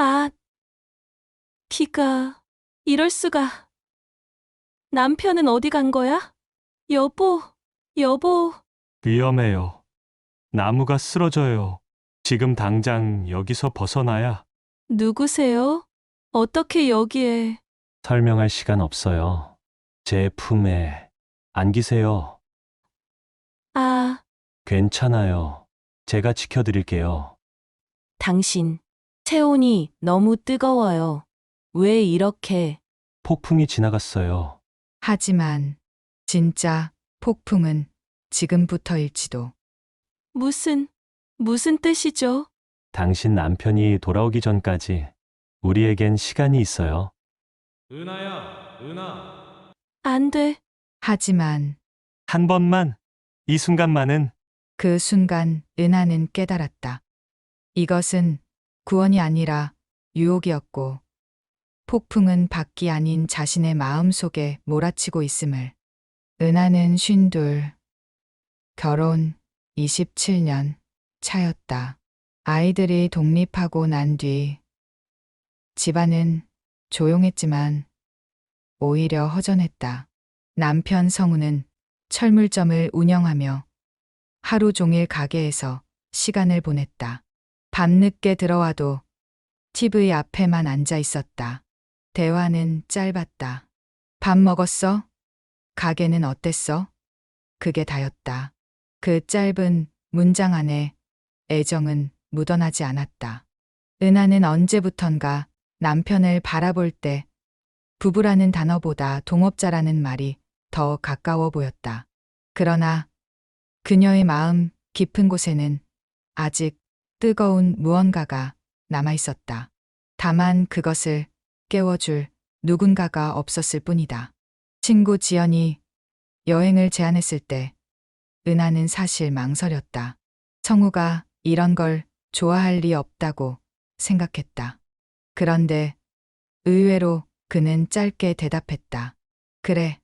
아, 비가, 이럴 수가. 남편은 어디 간 거야? 여보, 여보, 위험해요. 나무가 쓰러져요. 지금 당장 여기서 벗어나야. 누구세요? 어떻게 여기에? 설명할 시간 없어요. 제 품에 안기세요. 아, 괜찮아요. 제가 지켜드릴게요. 당신, 체온이 너무 뜨거워요. 왜 이렇게? 폭풍이 지나갔어요. 하지만 진짜 폭풍은 지금부터일지도. 무슨 뜻이죠? 당신 남편이 돌아오기 전까지 우리에겐 시간이 있어요. 은하야, 은하. 안 돼. 하지만 한 번만, 이 순간만은. 그 순간 은하는 깨달았다. 이것은 구원이 아니라 유혹이었고 폭풍은 밖이 아닌 자신의 마음 속에 몰아치고 있음을. 은하는 52, 결혼 27년 차였다. 아이들이 독립하고 난 뒤 집안은 조용했지만 오히려 허전했다. 남편 성우는 철물점을 운영하며 하루 종일 가게에서 시간을 보냈다. 밤늦게 들어와도 TV 앞에만 앉아 있었다. 대화는 짧았다. 밥 먹었어? 가게는 어땠어? 그게 다였다. 그 짧은 문장 안에 애정은 묻어나지 않았다. 은하는 언제부턴가 남편을 바라볼 때 부부라는 단어보다 동업자라는 말이 더 가까워 보였다. 그러나 그녀의 마음 깊은 곳에는 아직 뜨거운 무언가가 남아 있었다. 다만 그것을 깨워줄 누군가가 없었을 뿐이다. 친구 지연이 여행을 제안했을 때 은하는 사실 망설였다. 성우가 이런 걸 좋아할 리 없다고 생각했다. 그런데 의외로 그는 짧게 대답했다. 그래,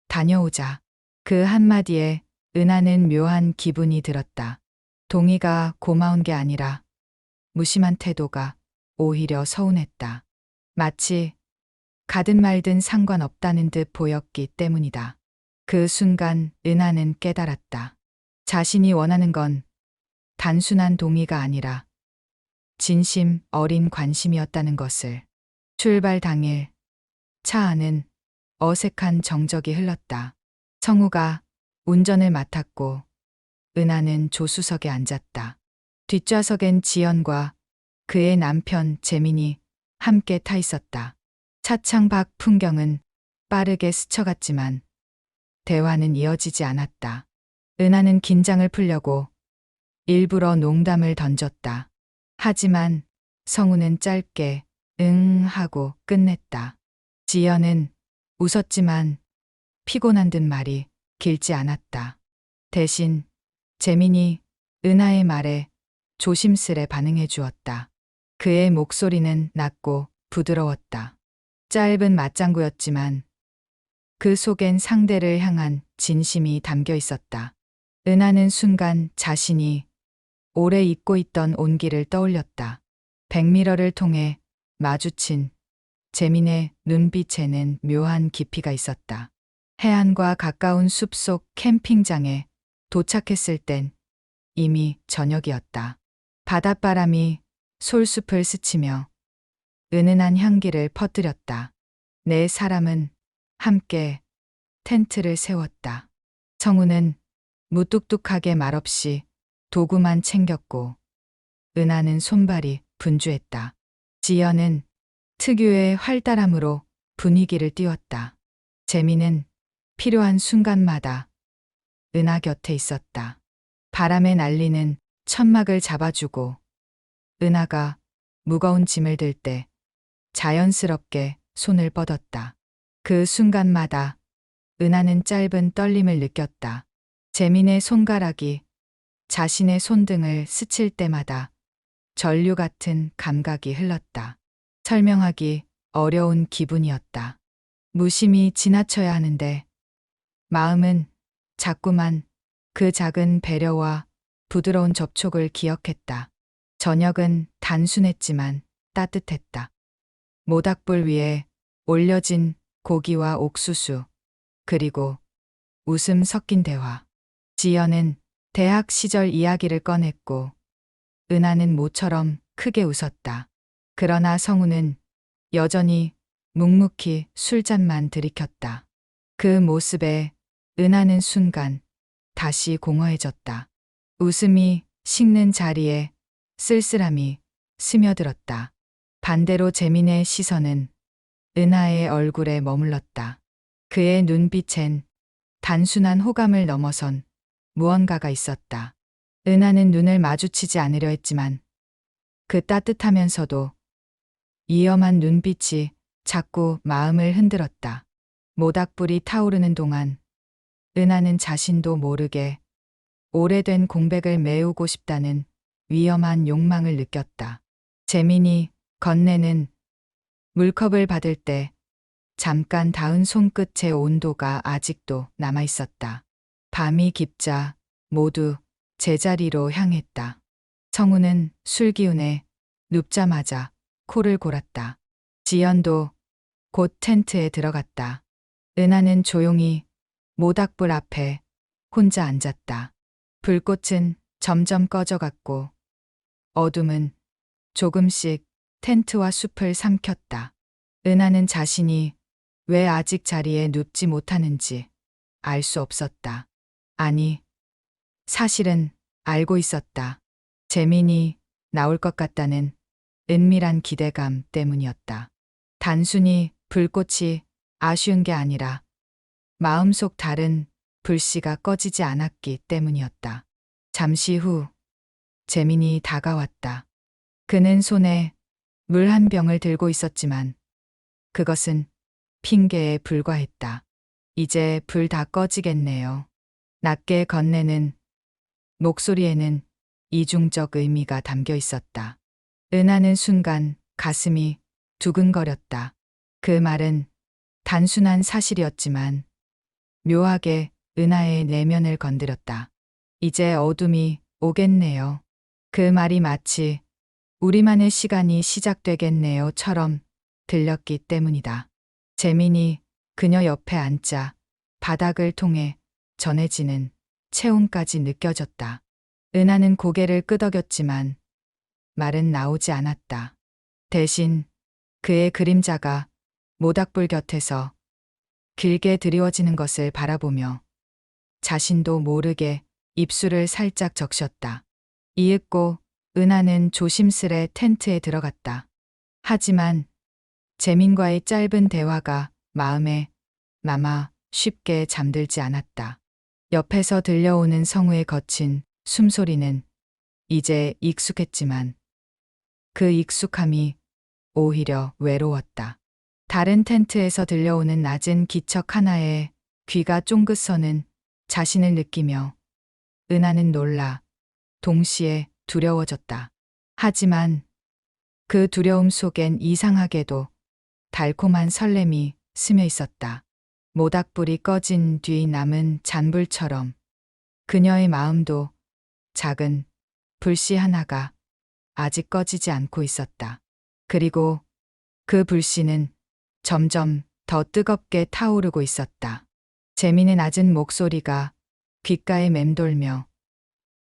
다녀오자. 그 한마디에 은하는 묘한 기분이 들었다. 동의가 고마운 게 아니라 무심한 태도가 오히려 서운했다. 마치 가든 말든 상관없다는 듯 보였기 때문이다. 그 순간 은하는 깨달았다. 자신이 원하는 건 단순한 동의가 아니라 진심 어린 관심이었다는 것을. 출발 당일 차 안은 어색한 정적이 흘렀다. 성우가 운전을 맡았고 은하는 조수석에 앉았다. 뒷좌석엔 지연과 그의 남편 재민이 함께 타 있었다. 차창 밖 풍경은 빠르게 스쳐갔지만 대화는 이어지지 않았다. 은하는 긴장을 풀려고 일부러 농담을 던졌다. 하지만 성우는 짧게 응 하고 끝냈다. 지연은 웃었지만 피곤한 듯 말이 길지 않았다. 대신 재민이 은하의 말에 조심스레 반응해 주었다. 그의 목소리는 낮고 부드러웠다. 짧은 맞장구였지만 그 속엔 상대를 향한 진심이 담겨 있었다. 은하는 순간 자신이 오래 잊고 있던 온기를 떠올렸다. 백미러를 통해 마주친 재민의 눈빛에는 묘한 깊이가 있었다. 해안과 가까운 숲속 캠핑장에 도착했을 땐 이미 저녁이었다. 바닷바람이 솔숲을 스치며 은은한 향기를 퍼뜨렸다. 네 사람은 함께 텐트를 세웠다. 성우는 무뚝뚝하게 말없이 도구만 챙겼고 은하는 손발이 분주했다. 지연은 특유의 활달함으로 분위기를 띄웠다. 재민은 필요한 순간마다 은하 곁에 있었다. 바람에 날리는 천막을 잡아주고 은하가 무거운 짐을 들 때 자연스럽게 손을 뻗었다. 그 순간마다 은하는 짧은 떨림을 느꼈다. 재민의 손가락이 자신의 손등을 스칠 때마다 전류 같은 감각이 흘렀다. 설명하기 어려운 기분이었다. 무심히 지나쳐야 하는데 마음은 자꾸만 그 작은 배려와 부드러운 접촉을 기억했다. 저녁은 단순했지만 따뜻했다. 모닥불 위에 올려진 고기와 옥수수, 그리고 웃음 섞인 대화. 지연은 대학 시절 이야기를 꺼냈고 은하는 모처럼 크게 웃었다. 그러나 성우는 여전히 묵묵히 술잔만 들이켰다. 그 모습에 은하는 순간 다시 공허해졌다. 웃음이 식는 자리에 쓸쓸함이 스며들었다. 반대로 재민의 시선은 은하의 얼굴에 머물렀다. 그의 눈빛엔 단순한 호감을 넘어선 무언가가 있었다. 은하는 눈을 마주치지 않으려 했지만 그 따뜻하면서도 위험한 눈빛이 자꾸 마음을 흔들었다. 모닥불이 타오르는 동안 은하는 자신도 모르게 오래된 공백을 메우고 싶다는 위험한 욕망을 느꼈다. 재민이 건네는 물컵을 받을 때 잠깐 닿은 손끝의 온도가 아직도 남아 있었다. 밤이 깊자 모두 제자리로 향했다. 성우는 술 기운에 눕자마자 코를 골았다. 지연도 곧 텐트에 들어갔다. 은하는 조용히 모닥불 앞에 혼자 앉았다. 불꽃은 점점 꺼져갔고 어둠은 조금씩 텐트와 숲을 삼켰다. 은하는 자신이 왜 아직 자리에 눕지 못하는지 알 수 없었다. 아니, 사실은 알고 있었다. 재민이 나올 것 같다는 은밀한 기대감 때문이었다. 단순히 불꽃이 아쉬운 게 아니라 마음속 다른 불씨가 꺼지지 않았기 때문이었다. 잠시 후 재민이 다가왔다. 그는 손에 물 한 병을 들고 있었지만 그것은 핑계에 불과했다. 이제 불 다 꺼지겠네요. 낮게 건네는 목소리에는 이중적 의미가 담겨 있었다. 은하는 순간 가슴이 두근거렸다. 그 말은 단순한 사실이었지만 묘하게 은하의 내면을 건드렸다. 이제 어둠이 오겠네요. 그 말이 마치 우리만의 시간이 시작되겠네요처럼 들렸기 때문이다. 재민이 그녀 옆에 앉자 바닥을 통해 전해지는 체온까지 느껴졌다. 은하는 고개를 끄덕였지만 말은 나오지 않았다. 대신 그의 그림자가 모닥불 곁에서 길게 드리워지는 것을 바라보며 자신도 모르게 입술을 살짝 적셨다. 이윽고 은하는 조심스레 텐트에 들어갔다. 하지만 재민과의 짧은 대화가 마음에 남아 쉽게 잠들지 않았다. 옆에서 들려오는 성우의 거친 숨소리는 이제 익숙했지만 그 익숙함이 오히려 외로웠다. 다른 텐트에서 들려오는 낮은 기척 하나에 귀가 쫑긋 서는 자신을 느끼며 은하는 놀라 동시에 두려워졌다. 하지만 그 두려움 속엔 이상하게도 달콤한 설렘이 스며 있었다. 모닥불이 꺼진 뒤 남은 잔불처럼 그녀의 마음도 작은 불씨 하나가 아직 꺼지지 않고 있었다. 그리고 그 불씨는 점점 더 뜨겁게 타오르고 있었다. 재민의 낮은 목소리가 귓가에 맴돌며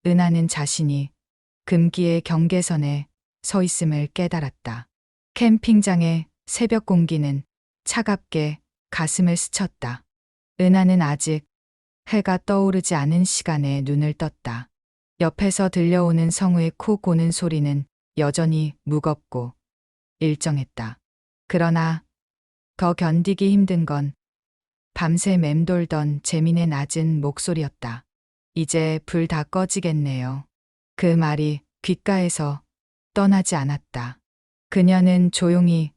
은하는 자신이 금기의 경계선에 서 있음을 깨달았다. 캠핑장의 새벽 공기는 차갑게 가슴을 스쳤다. 은하는 아직 해가 떠오르지 않은 시간에 눈을 떴다. 옆에서 들려오는 성우의 코 고는 소리는 여전히 무겁고 일정했다. 그러나 더 견디기 힘든 건 밤새 맴돌던 재민의 낮은 목소리였다. 이제 불 다 꺼지겠네요. 그 말이 귓가에서 떠나지 않았다. 그녀는 조용히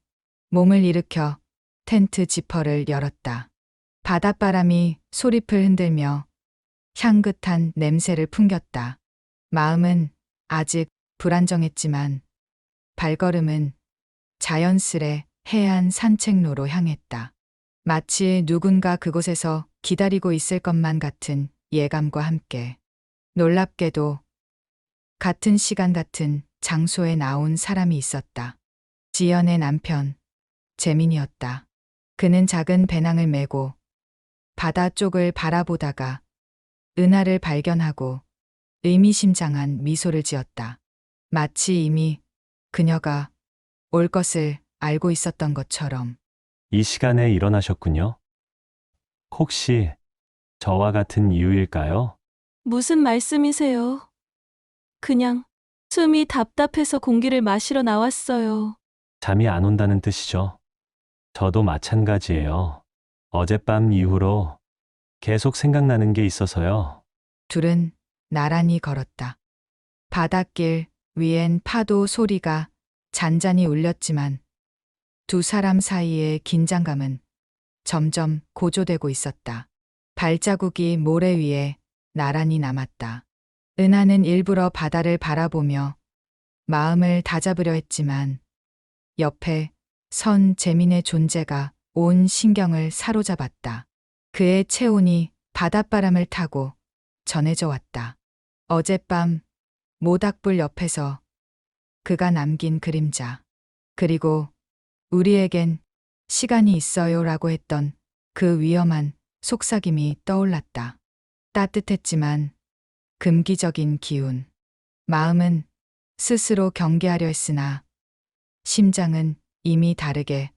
몸을 일으켜 텐트 지퍼를 열었다. 바닷바람이 소리풀 흔들며 향긋한 냄새를 풍겼다. 마음은 아직 불안정했지만 발걸음은 자연스레 해안 산책로로 향했다. 마치 누군가 그곳에서 기다리고 있을 것만 같은 예감과 함께 놀랍게도 같은 시간 같은 장소에 나온 사람이 있었다. 지연의 남편, 재민이었다. 그는 작은 배낭을 메고 바다 쪽을 바라보다가 은하를 발견하고 의미심장한 미소를 지었다. 마치 이미 그녀가 올 것을 알고 있었던 것처럼. 이 시간에 일어나셨군요. 혹시 저와 같은 이유일까요? 무슨 말씀이세요? 그냥 숨이 답답해서 공기를 마시러 나왔어요. 잠이 안 온다는 뜻이죠. 저도 마찬가지예요. 어젯밤 이후로 계속 생각나는 게 있어서요. 둘은 나란히 걸었다. 바닷길 위엔 파도 소리가 잔잔히 울렸지만 두 사람 사이의 긴장감은 점점 고조되고 있었다. 발자국이 모래 위에 나란히 남았다. 은하는 일부러 바다를 바라보며 마음을 다잡으려 했지만 옆에 선 재민의 존재가 온 신경을 사로잡았다. 그의 체온이 바닷바람을 타고 전해져 왔다. 어젯밤 모닥불 옆에서 그가 남긴 그림자, 그리고 우리에겐 시간이 있어요 라고 했던 그 위험한 속삭임이 떠올랐다. 따뜻했지만 금기적인 기운. 마음은 스스로 경계하려 했으나 심장은 이미 다르게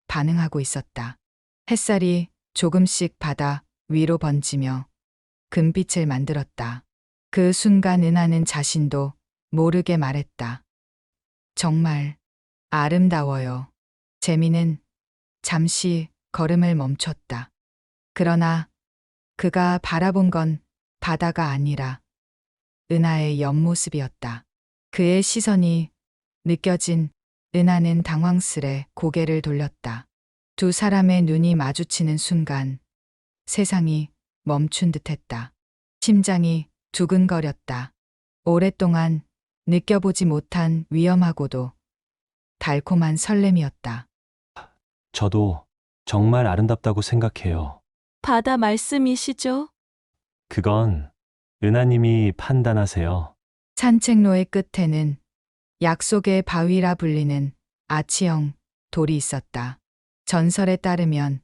반응하고 있었다. 햇살이 조금씩 바다 위로 번지며 금빛을 만들었다. 그 순간 은하는 자신도 모르게 말했다. 정말 아름다워요. 재민은 잠시 걸음을 멈췄다. 그러나 그가 바라본 건 바다가 아니라 은하의 옆모습이었다. 그의 시선이 느껴진 은하는 당황스레 고개를 돌렸다. 두 사람의 눈이 마주치는 순간 세상이 멈춘 듯했다. 심장이 두근거렸다. 오랫동안 느껴보지 못한 위험하고도 달콤한 설렘이었다. 저도 정말 아름답다고 생각해요. 바다 말씀이시죠? 그건 은하님이 판단하세요. 산책로의 끝에는 약속의 바위라 불리는 아치형 돌이 있었다. 전설에 따르면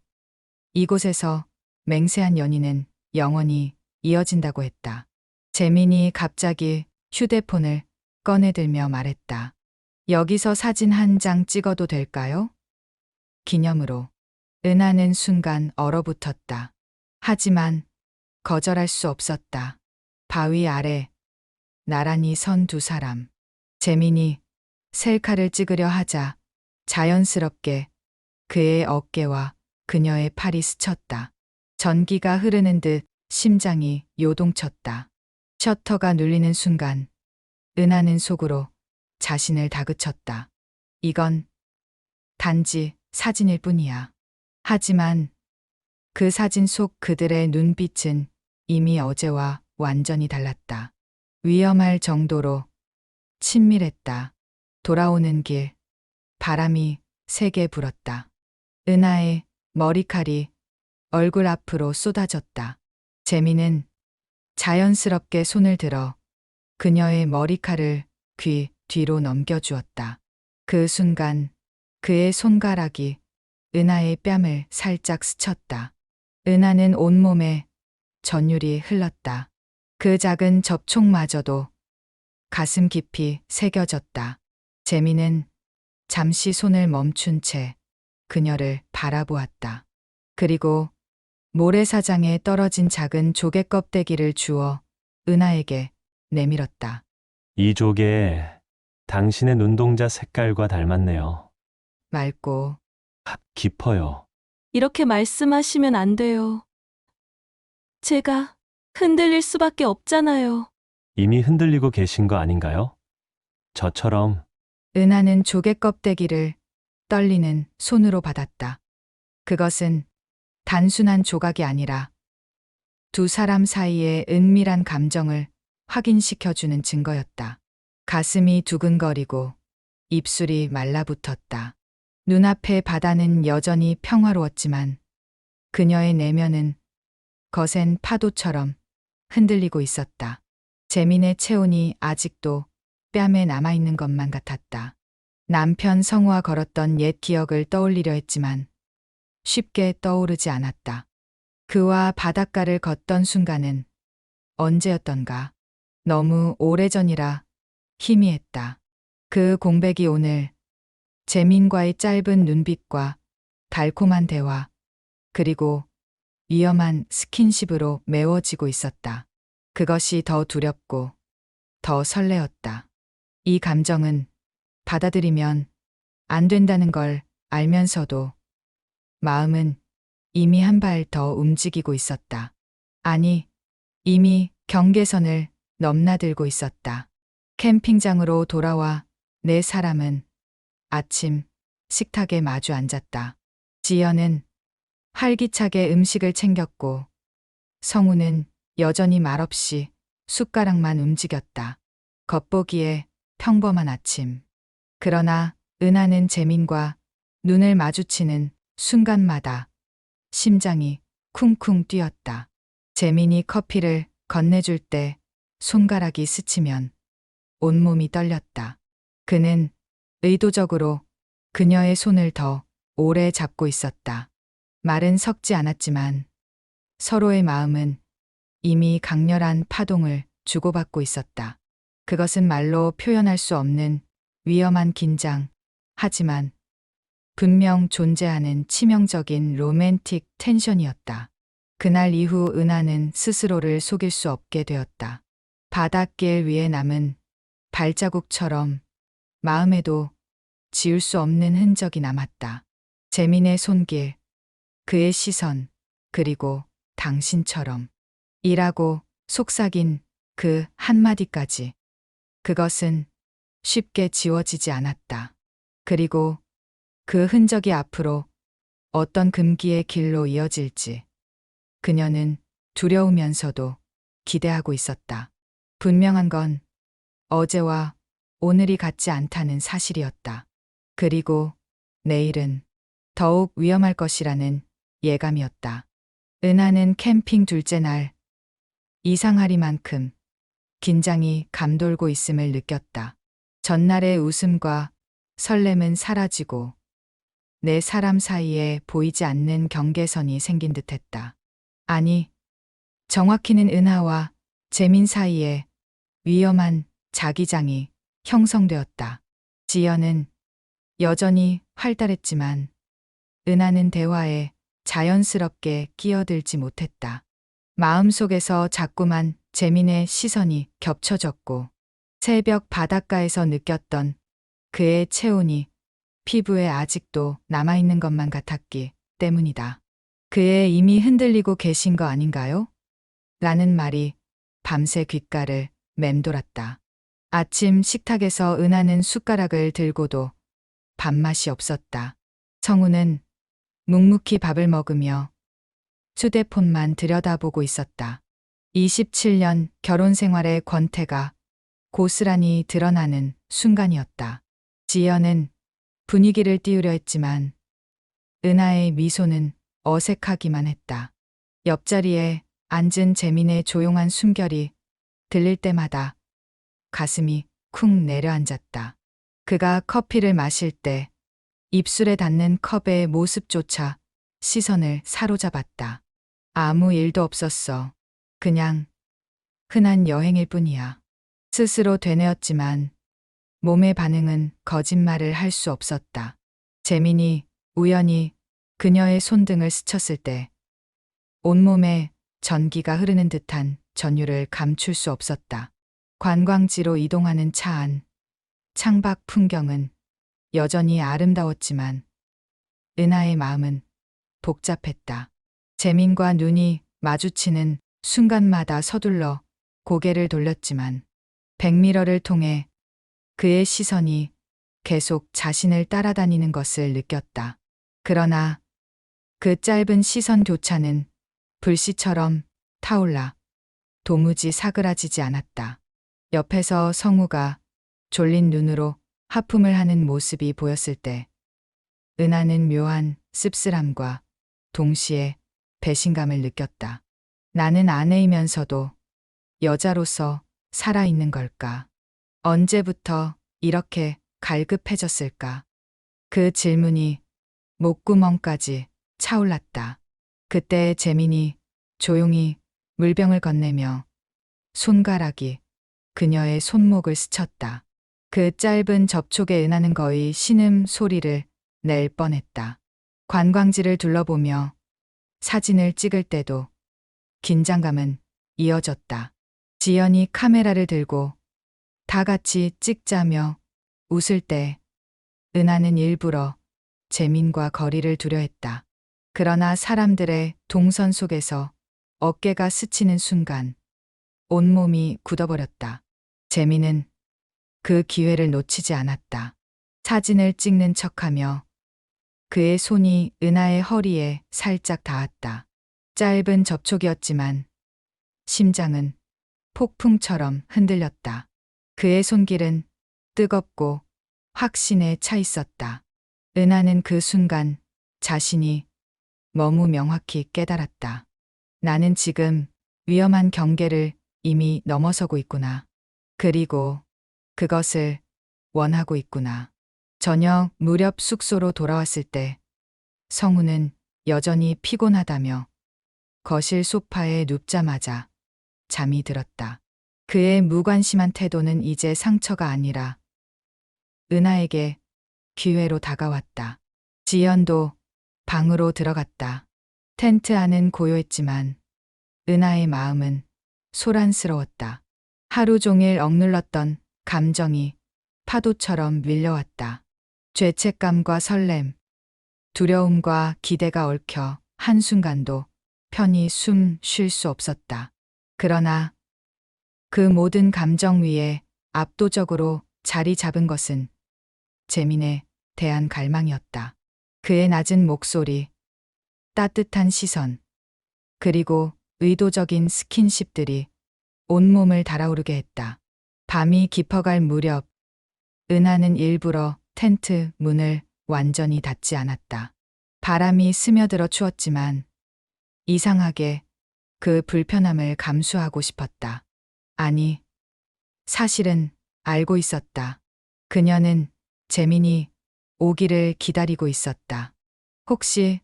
이곳에서 맹세한 연인은 영원히 이어진다고 했다. 재민이 갑자기 휴대폰을 꺼내들며 말했다. 여기서 사진 한 장 찍어도 될까요? 기념으로. 은하는 순간 얼어붙었다. 하지만 거절할 수 없었다. 바위 아래 나란히 선 두 사람. 재민이 셀카를 찍으려 하자 자연스럽게 그의 어깨와 그녀의 팔이 스쳤다. 전기가 흐르는 듯 심장이 요동쳤다. 셔터가 눌리는 순간 은하는 속으로 자신을 다그쳤다. 이건 단지 사진일 뿐이야. 하지만 그 사진 속 그들의 눈빛은 이미 어제와 완전히 달랐다. 위험할 정도로 친밀했다. 돌아오는 길, 바람이 세게 불었다. 은하의 머리칼이 얼굴 앞으로 쏟아졌다. 재민은 자연스럽게 손을 들어 그녀의 머리칼을 귀 뒤로 넘겨주었다. 그 순간 그의 손가락이 은하의 뺨을 살짝 스쳤다. 은하는 온몸에 전율이 흘렀다. 그 작은 접촉마저도 가슴 깊이 새겨졌다. 재민은 잠시 손을 멈춘 채 그녀를 바라보았다. 그리고 모래사장에 떨어진 작은 조개 껍데기를 주워 은하에게 내밀었다. 이 조개 당신의 눈동자 색깔과 닮았네요. 맑고 깊어요. 이렇게 말씀하시면 안 돼요. 제가 흔들릴 수밖에 없잖아요. 이미 흔들리고 계신 거 아닌가요? 저처럼 은하는 조개 껍데기를 떨리는 손으로 받았다. 그것은 단순한 조각이 아니라 두 사람 사이의 은밀한 감정을 확인시켜주는 증거였다. 가슴이 두근거리고 입술이 말라붙었다. 눈앞의 바다는 여전히 평화로웠지만 그녀의 내면은 거센 파도처럼 흔들리고 있었다. 재민의 체온이 아직도 뺨에 남아있는 것만 같았다. 남편 성우와 걸었던 옛 기억을 떠올리려 했지만 쉽게 떠오르지 않았다. 그와 바닷가를 걷던 순간은 언제였던가. 너무 오래전이라 희미했다. 그 공백이 오늘 재민과의 짧은 눈빛과 달콤한 대화, 그리고 위험한 스킨십으로 메워지고 있었다. 그것이 더 두렵고 더 설레었다. 이 감정은 받아들이면 안 된다는 걸 알면서도 마음은 이미 한 발 더 움직이고 있었다. 아니, 이미 경계선을 넘나들고 있었다. 캠핑장으로 돌아와 네 사람은 아침 식탁에 마주 앉았다. 지연은 활기차게 음식을 챙겼고 성우는 여전히 말없이 숟가락만 움직였다. 겉보기에 평범한 아침. 그러나 은하는 재민과 눈을 마주치는 순간마다 심장이 쿵쿵 뛰었다. 재민이 커피를 건네줄 때 손가락이 스치면 온몸이 떨렸다. 그는 의도적으로 그녀의 손을 더 오래 잡고 있었다. 말은 섞지 않았지만 서로의 마음은 이미 강렬한 파동을 주고받고 있었다. 그것은 말로 표현할 수 없는 위험한 긴장, 하지만 분명 존재하는 치명적인 로맨틱 텐션이었다. 그날 이후 은하는 스스로를 속일 수 없게 되었다. 바닷길 위에 남은 발자국처럼 마음에도 지울 수 없는 흔적이 남았다. 재민의 손길, 그의 시선, 그리고 당신처럼. 이라고 속삭인 그 한마디까지. 그것은 쉽게 지워지지 않았다. 그리고 그 흔적이 앞으로 어떤 금기의 길로 이어질지 그녀는 두려우면서도 기대하고 있었다. 분명한 건 어제와 오늘이 같지 않다는 사실이었다. 그리고 내일은 더욱 위험할 것이라는 예감이었다. 은하는 캠핑 둘째 날 이상하리만큼 긴장이 감돌고 있음을 느꼈다. 전날의 웃음과 설렘은 사라지고 네 사람 사이에 보이지 않는 경계선이 생긴 듯했다. 아니, 정확히는 은하와 재민 사이에 위험한 자기장이 형성되었다. 지연은 여전히 활달했지만 은하는 대화에 자연스럽게 끼어들지 못했다. 마음속에서 자꾸만 재민의 시선이 겹쳐졌고 새벽 바닷가에서 느꼈던 그의 체온이 피부에 아직도 남아있는 것만 같았기 때문이다. 그의 이미 흔들리고 계신 거 아닌가요? 라는 말이 밤새 귓가를 맴돌았다. 아침 식탁에서 은하는 숟가락을 들고도 밥맛이 없었다. 성우는 묵묵히 밥을 먹으며 휴대폰만 들여다보고 있었다. 27년 결혼 생활의 권태가 고스란히 드러나는 순간이었다. 지연은 분위기를 띄우려 했지만 은하의 미소는 어색하기만 했다. 옆자리에 앉은 재민의 조용한 숨결이 들릴 때마다 가슴이 쿵 내려앉았다. 그가 커피를 마실 때 입술에 닿는 컵의 모습조차 시선을 사로잡았다. 아무 일도 없었어. 그냥 흔한 여행일 뿐이야. 스스로 되뇌었지만 몸의 반응은 거짓말을 할 수 없었다. 재민이 우연히 그녀의 손등을 스쳤을 때 온몸에 전기가 흐르는 듯한 전율을 감출 수 없었다. 관광지로 이동하는 차 안, 창밖 풍경은 여전히 아름다웠지만 은하의 마음은 복잡했다. 재민과 눈이 마주치는 순간마다 서둘러 고개를 돌렸지만 백미러를 통해 그의 시선이 계속 자신을 따라다니는 것을 느꼈다. 그러나 그 짧은 시선 교차는 불씨처럼 타올라 도무지 사그라지지 않았다. 옆에서 성우가 졸린 눈으로 하품을 하는 모습이 보였을 때 은하는 묘한 씁쓸함과 동시에 배신감을 느꼈다. 나는 아내이면서도 여자로서 살아있는 걸까? 언제부터 이렇게 갈급해졌을까? 그 질문이 목구멍까지 차올랐다. 그때 재민이 조용히 물병을 건네며 손가락이 그녀의 손목을 스쳤다. 그 짧은 접촉에 은하는 거의 신음 소리를 낼 뻔했다. 관광지를 둘러보며 사진을 찍을 때도 긴장감은 이어졌다. 지연이 카메라를 들고 다 같이 찍자며 웃을 때 은하는 일부러 재민과 거리를 두려 했다. 그러나 사람들의 동선 속에서 어깨가 스치는 순간 온몸이 굳어버렸다. 재민은 그 기회를 놓치지 않았다. 사진을 찍는 척하며 그의 손이 은하의 허리에 살짝 닿았다. 짧은 접촉이었지만 심장은 폭풍처럼 흔들렸다. 그의 손길은 뜨겁고 확신에 차 있었다. 은하는 그 순간 자신이 너무 명확히 깨달았다. 나는 지금 위험한 경계를 이미 넘어서고 있구나. 그리고 그것을 원하고 있구나. 저녁 무렵 숙소로 돌아왔을 때 성우는 여전히 피곤하다며 거실 소파에 눕자마자 잠이 들었다. 그의 무관심한 태도는 이제 상처가 아니라 은하에게 기회로 다가왔다. 지연도 방으로 들어갔다. 텐트 안은 고요했지만 은하의 마음은 소란스러웠다. 하루 종일 억눌렀던 감정이 파도처럼 밀려왔다. 죄책감과 설렘, 두려움과 기대가 얽혀 한순간도 편히 숨 쉴 수 없었다. 그러나 그 모든 감정 위에 압도적으로 자리 잡은 것은 재민에 대한 갈망이었다. 그의 낮은 목소리, 따뜻한 시선, 그리고 의도적인 스킨십들이 온몸을 달아오르게 했다. 밤이 깊어갈 무렵 은하는 일부러 텐트 문을 완전히 닫지 않았다. 바람이 스며들어 추웠지만 이상하게 그 불편함을 감수하고 싶었다. 아니, 사실은 알고 있었다. 그녀는 재민이 오기를 기다리고 있었다. 혹시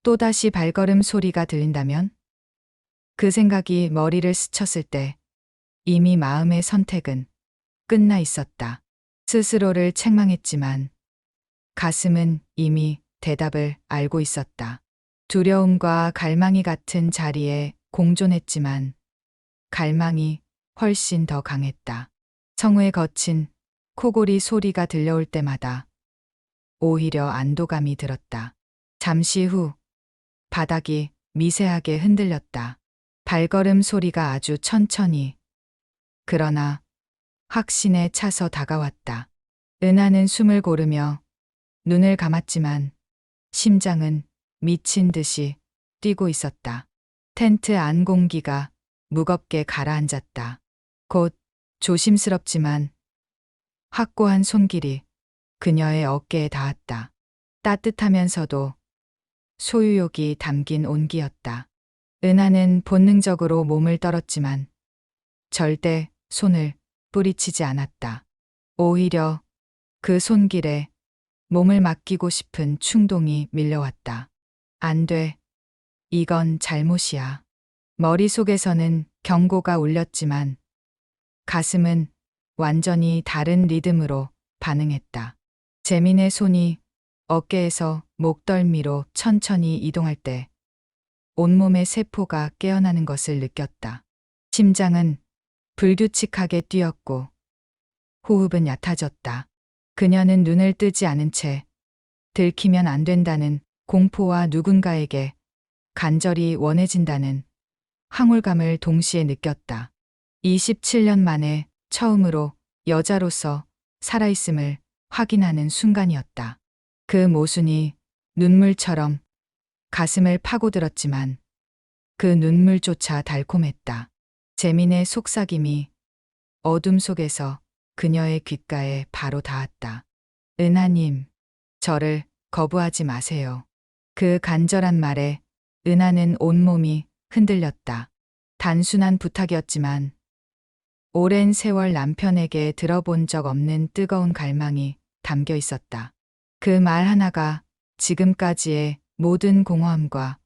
또다시 발걸음 소리가 들린다면? 그 생각이 머리를 스쳤을 때 이미 마음의 선택은 끝나 있었다. 스스로를 책망했지만 가슴은 이미 대답을 알고 있었다. 두려움과 갈망이 같은 자리에 공존했지만 갈망이 훨씬 더 강했다. 성우의 거친 코골이 소리가 들려올 때마다 오히려 안도감이 들었다. 잠시 후 바닥이 미세하게 흔들렸다. 발걸음 소리가 아주 천천히 그러나 확신에 차서 다가왔다. 은하는 숨을 고르며 눈을 감았지만 심장은 미친 듯이 뛰고 있었다. 텐트 안 공기가 무겁게 가라앉았다. 곧 조심스럽지만 확고한 손길이 그녀의 어깨에 닿았다. 따뜻하면서도 소유욕이 담긴 온기였다. 은하는 본능적으로 몸을 떨었지만 절대 손을 뿌리치지 않았다. 오히려 그 손길에 몸을 맡기고 싶은 충동이 밀려왔다. 안 돼. 이건 잘못이야. 머릿속에서는 경고가 울렸지만 가슴은 완전히 다른 리듬으로 반응했다. 재민의 손이 어깨에서 목덜미로 천천히 이동할 때 온몸의 세포가 깨어나는 것을 느꼈다. 심장은 불규칙하게 뛰었고 호흡은 얕아졌다. 그녀는 눈을 뜨지 않은 채 들키면 안 된다는 공포와 누군가에게 간절히 원해진다는 황홀감을 동시에 느꼈다. 27년 만에 처음으로 여자로서 살아있음을 확인하는 순간이었다. 그 모순이 눈물처럼 가슴을 파고들었지만 그 눈물조차 달콤했다. 재민의 속삭임이 어둠 속에서 그녀의 귓가에 바로 닿았다. 은하님, 저를 거부하지 마세요. 그 간절한 말에 은하는 온몸이 흔들렸다. 단순한 부탁이었지만 오랜 세월 남편에게 들어본 적 없는 뜨거운 갈망이 담겨 있었다. 그 말 하나가 지금까지의 모든 공허함과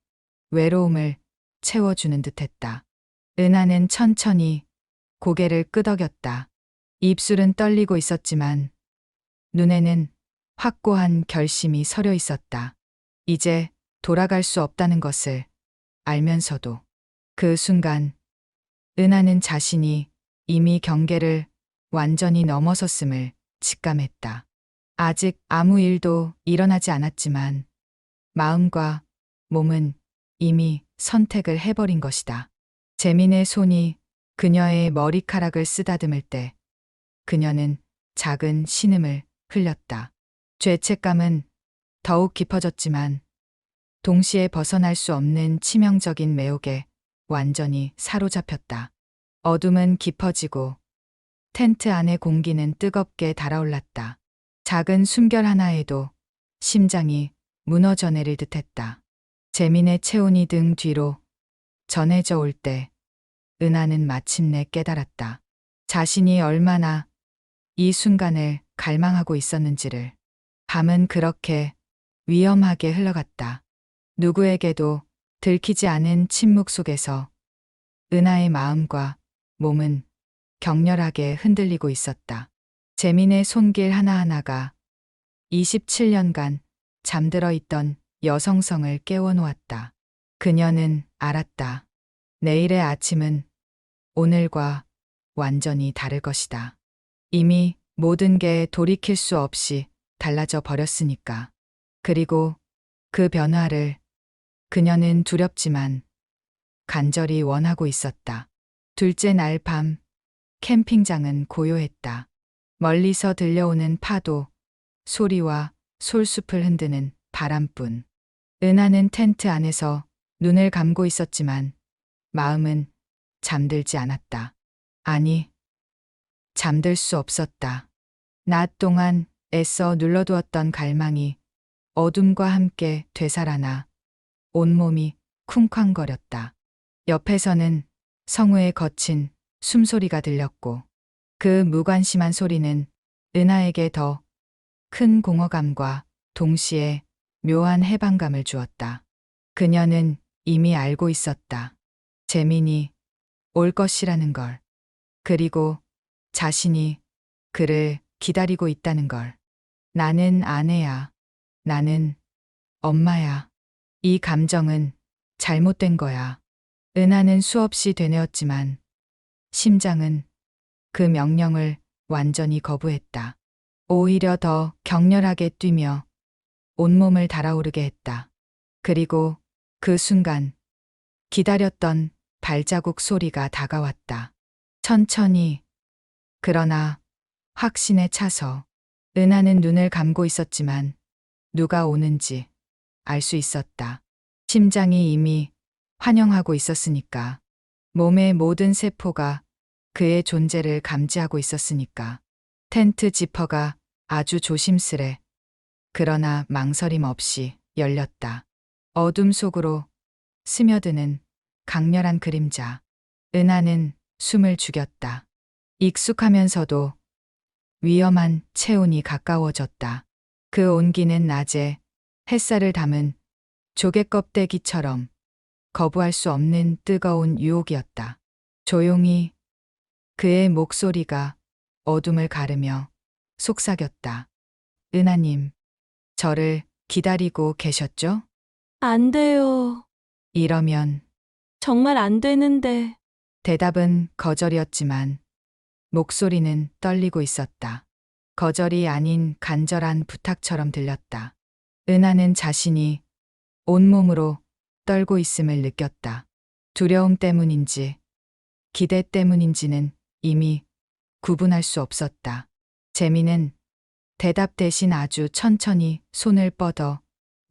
외로움을 채워주는 듯했다. 은하는 천천히 고개를 끄덕였다. 입술은 떨리고 있었지만 눈에는 확고한 결심이 서려 있었다. 이제 돌아갈 수 없다는 것을 알면서도 그 순간 은하는 자신이 이미 경계를 완전히 넘어섰음을 직감했다. 아직 아무 일도 일어나지 않았지만 마음과 몸은 이미 선택을 해버린 것이다. 재민의 손이 그녀의 머리카락을 쓰다듬을 때 그녀는 작은 신음을 흘렸다. 죄책감은 더욱 깊어졌지만 동시에 벗어날 수 없는 치명적인 매혹에 완전히 사로잡혔다. 어둠은 깊어지고 텐트 안의 공기는 뜨겁게 달아올랐다. 작은 숨결 하나에도 심장이 무너져 내릴 듯했다. 재민의 체온이 등 뒤로 전해져 올 때 은하는 마침내 깨달았다. 자신이 얼마나 이 순간을 갈망하고 있었는지를. 밤은 그렇게 위험하게 흘러갔다. 누구에게도 들키지 않은 침묵 속에서 은하의 마음과 몸은 격렬하게 흔들리고 있었다. 재민의 손길 하나하나가 27년간 잠들어 있던 여성성을 깨워놓았다. 그녀는 알았다. 내일의 아침은 오늘과 완전히 다를 것이다. 이미 모든 게 돌이킬 수 없이 달라져 버렸으니까. 그리고 그 변화를 그녀는 두렵지만 간절히 원하고 있었다. 둘째 날 밤, 캠핑장은 고요했다. 멀리서 들려오는 파도, 소리와 솔숲을 흔드는 바람뿐. 은하는 텐트 안에서 눈을 감고 있었지만 마음은 잠들지 않았다. 아니, 잠들 수 없었다. 낮 동안 애써 눌러두었던 갈망이 어둠과 함께 되살아나 온몸이 쿵쾅거렸다. 옆에서는 성우의 거친 숨소리가 들렸고 그 무관심한 소리는 은하에게 더 큰 공허감과 동시에 묘한 해방감을 주었다. 그녀는 이미 알고 있었다. 재민이 올 것이라는 걸. 그리고 자신이 그를 기다리고 있다는 걸. 나는 아내야. 나는 엄마야. 이 감정은 잘못된 거야. 은하는 수없이 되뇌었지만 심장은 그 명령을 완전히 거부했다. 오히려 더 격렬하게 뛰며 온몸을 달아오르게 했다. 그리고 그 순간 기다렸던 발자국 소리가 다가왔다. 천천히, 그러나 확신에 차서. 은하는 눈을 감고 있었지만 누가 오는지 알 수 있었다. 심장이 이미 환영하고 있었으니까. 몸의 모든 세포가 그의 존재를 감지하고 있었으니까. 텐트 지퍼가 아주 조심스레 그러나 망설임 없이 열렸다. 어둠 속으로 스며드는 강렬한 그림자. 은하는 숨을 죽였다. 익숙하면서도 위험한 체온이 가까워졌다. 그 온기는 낮에 햇살을 담은 조개 껍데기처럼 거부할 수 없는 뜨거운 유혹이었다. 조용히 그의 목소리가 어둠을 가르며 속삭였다. 은하님, 저를 기다리고 계셨죠? 안 돼요. 이러면 정말 안 되는데. 대답은 거절이었지만 목소리는 떨리고 있었다. 거절이 아닌 간절한 부탁처럼 들렸다. 은하는 자신이 온몸으로 떨고 있음을 느꼈다. 두려움 때문인지 기대 때문인지는 이미 구분할 수 없었다. 재민은 대답 대신 아주 천천히 손을 뻗어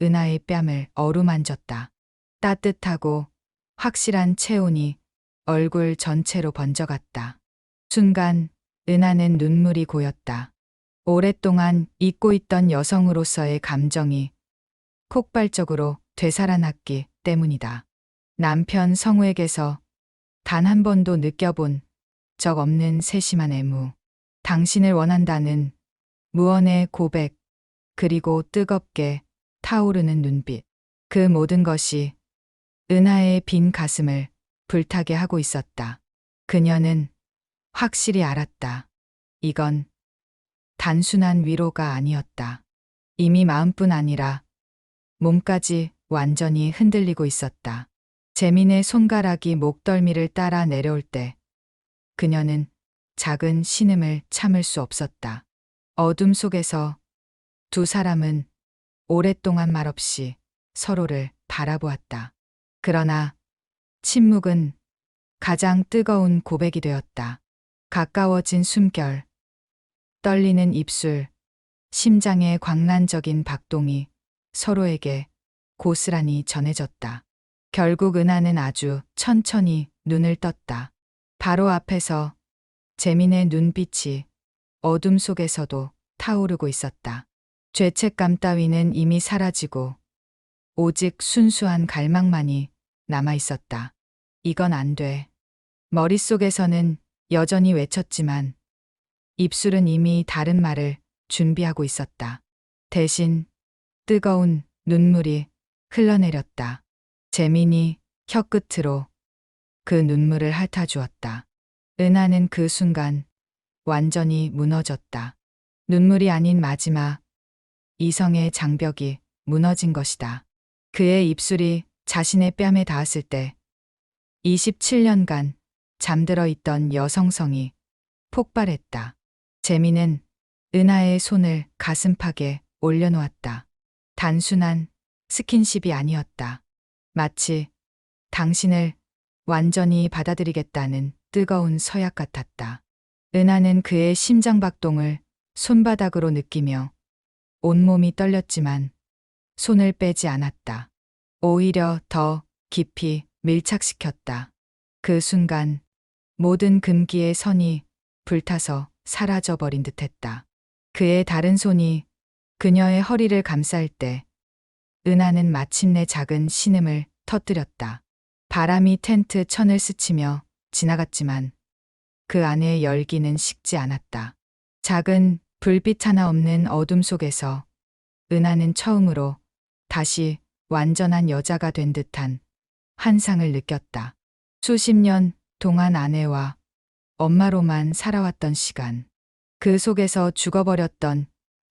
은하의 뺨을 어루만졌다. 따뜻하고 확실한 체온이 얼굴 전체로 번져갔다. 순간 은하는 눈물이 고였다. 오랫동안 잊고 있던 여성으로서의 감정이 폭발적으로 되살아났기 때문이다. 남편 성우에게서 단 한 번도 느껴본 적 없는 세심한 애무. 당신을 원한다는 무언의 고백, 그리고 뜨겁게 타오르는 눈빛. 그 모든 것이 은하의 빈 가슴을 불타게 하고 있었다. 그녀는 확실히 알았다. 이건 단순한 위로가 아니었다. 이미 마음뿐 아니라 몸까지 완전히 흔들리고 있었다. 재민의 손가락이 목덜미를 따라 내려올 때 그녀는 작은 신음을 참을 수 없었다. 어둠 속에서 두 사람은 오랫동안 말없이 서로를 바라보았다. 그러나 침묵은 가장 뜨거운 고백이 되었다. 가까워진 숨결, 떨리는 입술, 심장의 광란적인 박동이 서로에게 고스란히 전해졌다. 결국 은하는 아주 천천히 눈을 떴다. 바로 앞에서 재민의 눈빛이 어둠 속에서도 타오르고 있었다. 죄책감 따위는 이미 사라지고 오직 순수한 갈망만이 남아 있었다. 이건 안 돼. 머릿속에서는 여전히 외쳤지만 입술은 이미 다른 말을 준비하고 있었다. 대신 뜨거운 눈물이 흘러내렸다. 재민이 혀끝으로 그 눈물을 핥아주었다. 은하는 그 순간 완전히 무너졌다. 눈물이 아닌 마지막 이성의 장벽이 무너진 것이다. 그의 입술이 자신의 뺨에 닿았을 때 27년간 잠들어 있던 여성성이 폭발했다. 재민은 은하의 손을 가슴팍에 올려놓았다. 단순한 스킨십이 아니었다. 마치 당신을 완전히 받아들이겠다는 뜨거운 서약 같았다. 은하는 그의 심장박동을 손바닥으로 느끼며 온몸이 떨렸지만 손을 빼지 않았다. 오히려 더 깊이 밀착시켰다. 그 순간 모든 금기의 선이 불타서 사라져버린 듯했다. 그의 다른 손이 그녀의 허리를 감쌀 때 은하는 마침내 작은 신음을 터뜨렸다. 바람이 텐트 천을 스치며 지나갔지만 그 안의 열기는 식지 않았다. 작은 불빛 하나 없는 어둠 속에서 은하는 처음으로 다시 완전한 여자가 된 듯한 환상을 느꼈다. 수십 년 동안 아내와 엄마로만 살아왔던 시간. 그 속에서 죽어버렸던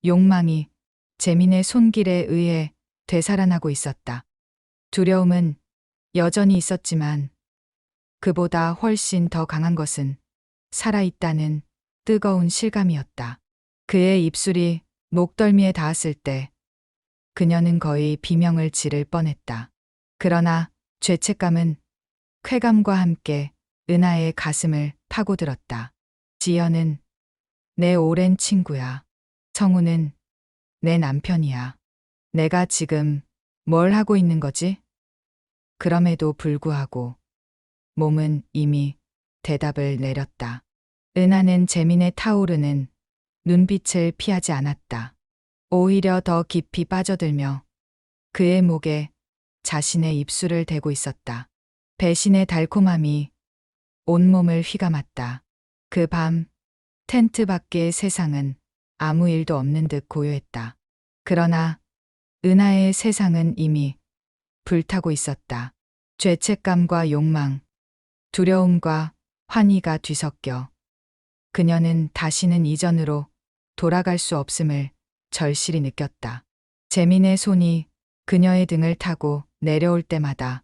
욕망이 재민의 손길에 의해 되살아나고 있었다. 두려움은 여전히 있었지만 그보다 훨씬 더 강한 것은 살아있다는 뜨거운 실감이었다. 그의 입술이 목덜미에 닿았을 때 그녀는 거의 비명을 지를 뻔했다. 그러나 죄책감은 쾌감과 함께 은하의 가슴을 파고들었다. 지연은 내 오랜 친구야. 성우는 내 남편이야. 내가 지금 뭘 하고 있는 거지? 그럼에도 불구하고 몸은 이미 대답을 내렸다. 은하는 재민의 타오르는 눈빛을 피하지 않았다. 오히려 더 깊이 빠져들며 그의 목에 자신의 입술을 대고 있었다. 배신의 달콤함이 온몸을 휘감았다. 그 밤 텐트 밖의 세상은 아무 일도 없는 듯 고요했다. 그러나 은하의 세상은 이미 불타고 있었다. 죄책감과 욕망, 두려움과 환희가 뒤섞여 그녀는 다시는 이전으로 돌아갈 수 없음을 절실히 느꼈다. 재민의 손이 그녀의 등을 타고 내려올 때마다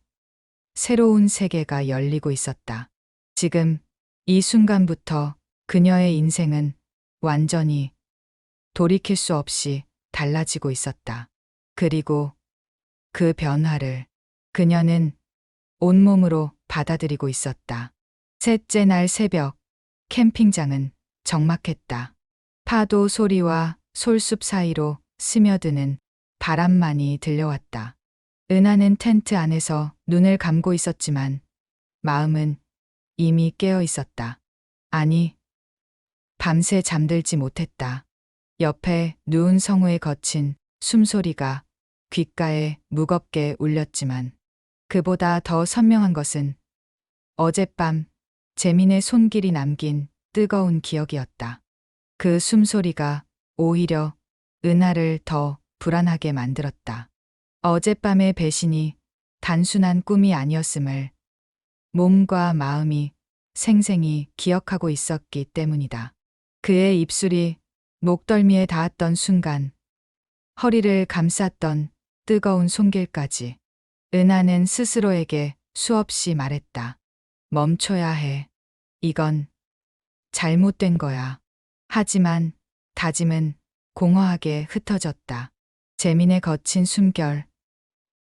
새로운 세계가 열리고 있었다. 지금 이 순간부터 그녀의 인생은 완전히 돌이킬 수 없이 달라지고 있었다. 그리고 그 변화를 그녀는 온몸으로 받아들이고 있었다. 셋째 날 새벽, 캠핑장은 적막했다. 파도 소리와 솔숲 사이로 스며드는 바람만이 들려왔다. 은하는 텐트 안에서 눈을 감고 있었지만 마음은 이미 깨어 있었다. 아니, 밤새 잠들지 못했다. 옆에 누운 성우의 거친 숨소리가 귓가에 무겁게 울렸지만 그보다 더 선명한 것은 어젯밤 재민의 손길이 남긴 뜨거운 기억이었다. 그 숨소리가 오히려 은하를 더 불안하게 만들었다. 어젯밤의 배신이 단순한 꿈이 아니었음을 몸과 마음이 생생히 기억하고 있었기 때문이다. 그의 입술이 목덜미에 닿았던 순간 허리를 감쌌던 뜨거운 손길까지 은하는 스스로에게 수없이 말했다. 멈춰야 해. 이건 잘못된 거야. 하지만 다짐은 공허하게 흩어졌다. 재민의 거친 숨결,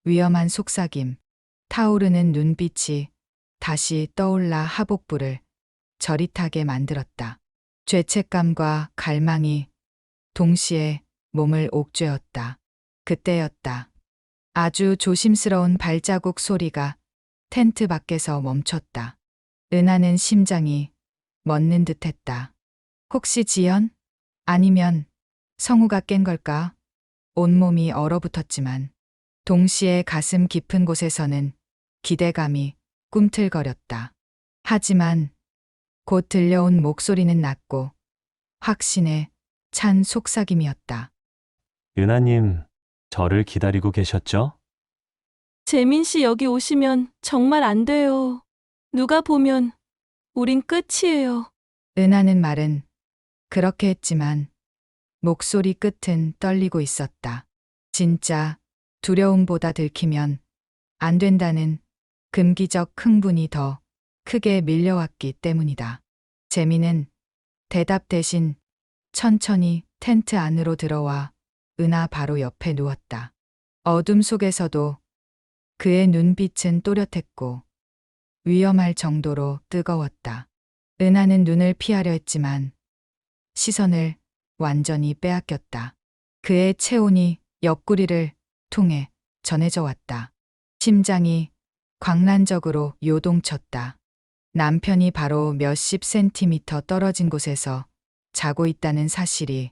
위험한 속삭임, 타오르는 눈빛이 다시 떠올라 하복부를 저릿하게 만들었다. 죄책감과 갈망이 동시에 몸을 옥죄었다. 그때였다. 아주 조심스러운 발자국 소리가 텐트 밖에서 멈췄다. 은하는 심장이 멎는 듯했다. 혹시 지연? 아니면 성우가 깬 걸까? 온몸이 얼어붙었지만 동시에 가슴 깊은 곳에서는 기대감이 꿈틀거렸다. 하지만 곧 들려온 목소리는 낮고 확신에 찬 속삭임이었다. 은하님, 저를 기다리고 계셨죠? 재민 씨 여기 오시면 정말 안 돼요. 누가 보면 우린 끝이에요. 은하는 말은 그렇게 했지만 목소리 끝은 떨리고 있었다. 진짜 두려움보다 들키면 안 된다는 금기적 흥분이 더 크게 밀려왔기 때문이다. 재민은 대답 대신 천천히 텐트 안으로 들어와 은하 바로 옆에 누웠다. 어둠 속에서도 그의 눈빛은 또렷했고 위험할 정도로 뜨거웠다. 은하는 눈을 피하려 했지만 시선을 완전히 빼앗겼다. 그의 체온이 옆구리를 통해 전해져 왔다. 심장이 광란적으로 요동쳤다. 남편이 바로 몇십 센티미터 떨어진 곳에서 자고 있다는 사실이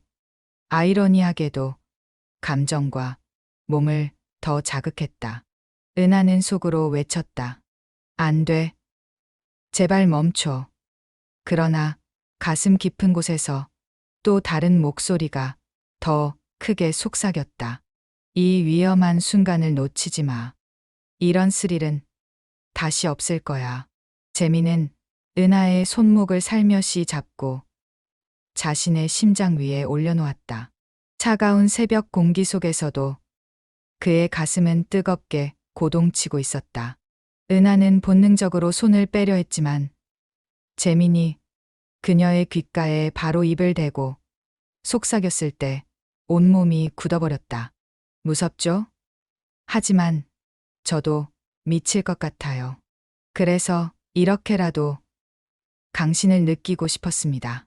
아이러니하게도 감정과 몸을 더 자극했다. 은하는 속으로 외쳤다. 안 돼. 제발 멈춰. 그러나 가슴 깊은 곳에서 또 다른 목소리가 더 크게 속삭였다. 이 위험한 순간을 놓치지 마. 이런 스릴은 다시 없을 거야. 재민은 은하의 손목을 살며시 잡고 자신의 심장 위에 올려놓았다. 차가운 새벽 공기 속에서도 그의 가슴은 뜨겁게 고동치고 있었다. 은하는 본능적으로 손을 빼려 했지만 재민이 그녀의 귓가에 바로 입을 대고 속삭였을 때 온몸이 굳어버렸다. 무섭죠? 하지만 저도 미칠 것 같아요. 그래서 이렇게라도 당신을 느끼고 싶었습니다.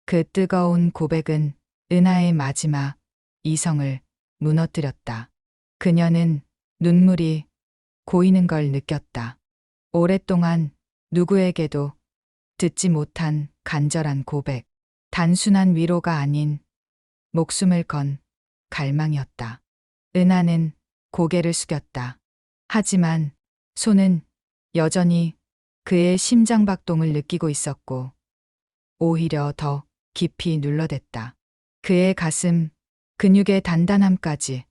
그 뜨거운 고백은 은하의 마지막 이성을 무너뜨렸다. 그녀는 눈물이 고이는 걸 느꼈다. 오랫동안 누구에게도 듣지 못한 간절한 고백, 단순한 위로가 아닌 목숨을 건 갈망이었다. 은하는 고개를 숙였다. 하지만 손은 여전히 그의 심장박동을 느끼고 있었고 오히려 더 깊이 눌러댔다. 그의 가슴, 근육의 단단함까지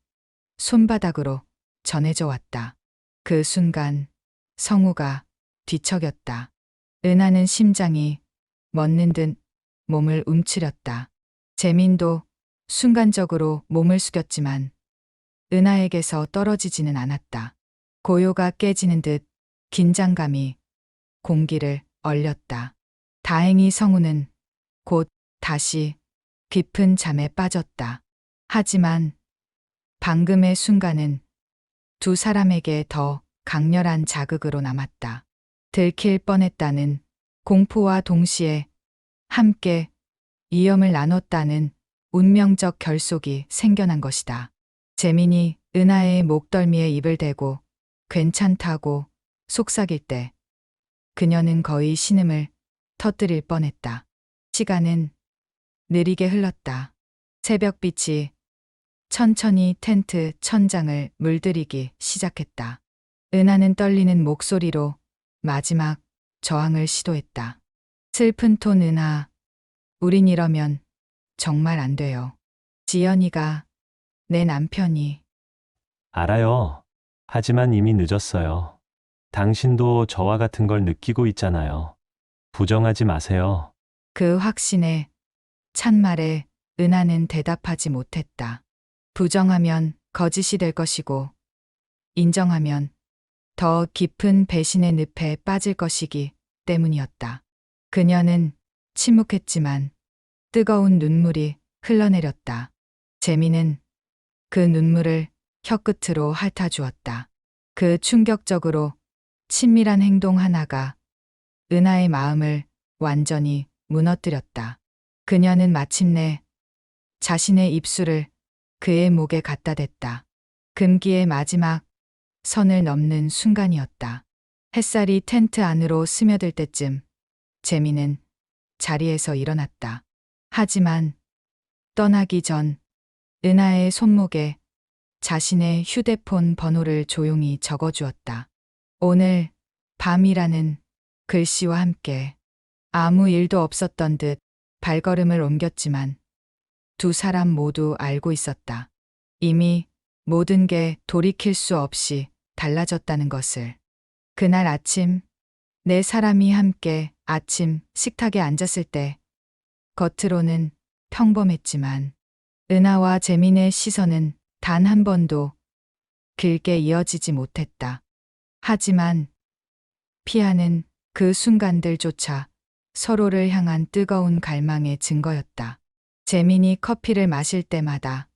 손바닥으로 전해져 왔다. 그 순간 성우가 뒤척였다. 은하는 심장이 멎는 듯 몸을 움츠렸다. 재민도 순간적으로 몸을 숙였지만 은하에게서 떨어지지는 않았다. 고요가 깨지는 듯 긴장감이 공기를 얼렸다. 다행히 성우는 곧 다시 깊은 잠에 빠졌다. 하지만 방금의 순간은 두 사람에게 더 강렬한 자극으로 남았다. 들킬 뻔했다는 공포와 동시에 함께 위험을 나눴다는 운명적 결속이 생겨난 것이다. 재민이 은하의 목덜미에 입을 대고 괜찮다고 속삭일 때 그녀는 거의 신음을 터뜨릴 뻔했다. 시간은 느리게 흘렀다. 새벽빛이 천천히 텐트 천장을 물들이기 시작했다. 은하는 떨리는 목소리로 마지막 저항을 시도했다. 슬픈 톤 은하, 우린 이러면 정말 안 돼요. 지연이가 내 남편이 알아요. 하지만 이미 늦었어요. 당신도 저와 같은 걸 느끼고 있잖아요. 부정하지 마세요. 그 확신에 찬말에 은하는 대답하지 못했다. 부정하면 거짓이 될 것이고 인정하면 더 깊은 배신의 늪에 빠질 것이기 때문이었다. 그녀는 침묵했지만 뜨거운 눈물이 흘러내렸다. 재미는 그 눈물을 혀끝으로 핥아주었다. 그 충격적으로 친밀한 행동 하나가 은하의 마음을 완전히 무너뜨렸다. 그녀는 마침내 자신의 입술을 그의 목에 갖다 댔다. 금기의 마지막 선을 넘는 순간이었다. 햇살이 텐트 안으로 스며들 때쯤 재미는 자리에서 일어났다. 하지만 떠나기 전 은하의 손목에 자신의 휴대폰 번호를 조용히 적어주었다. 오늘 밤이라는 글씨와 함께 아무 일도 없었던 듯 발걸음을 옮겼지만 두 사람 모두 알고 있었다. 이미 모든 게 돌이킬 수 없이 달라졌다는 것을. 그날 아침 네 사람이 함께 아침 식탁에 앉았을 때 겉으로는 평범했지만 은하와 재민의 시선은 단 한 번도 길게 이어지지 못했다. 하지만 피하는 그 순간들조차 서로를 향한 뜨거운 갈망의 증거였다. 재민이 커피를 마실 때마다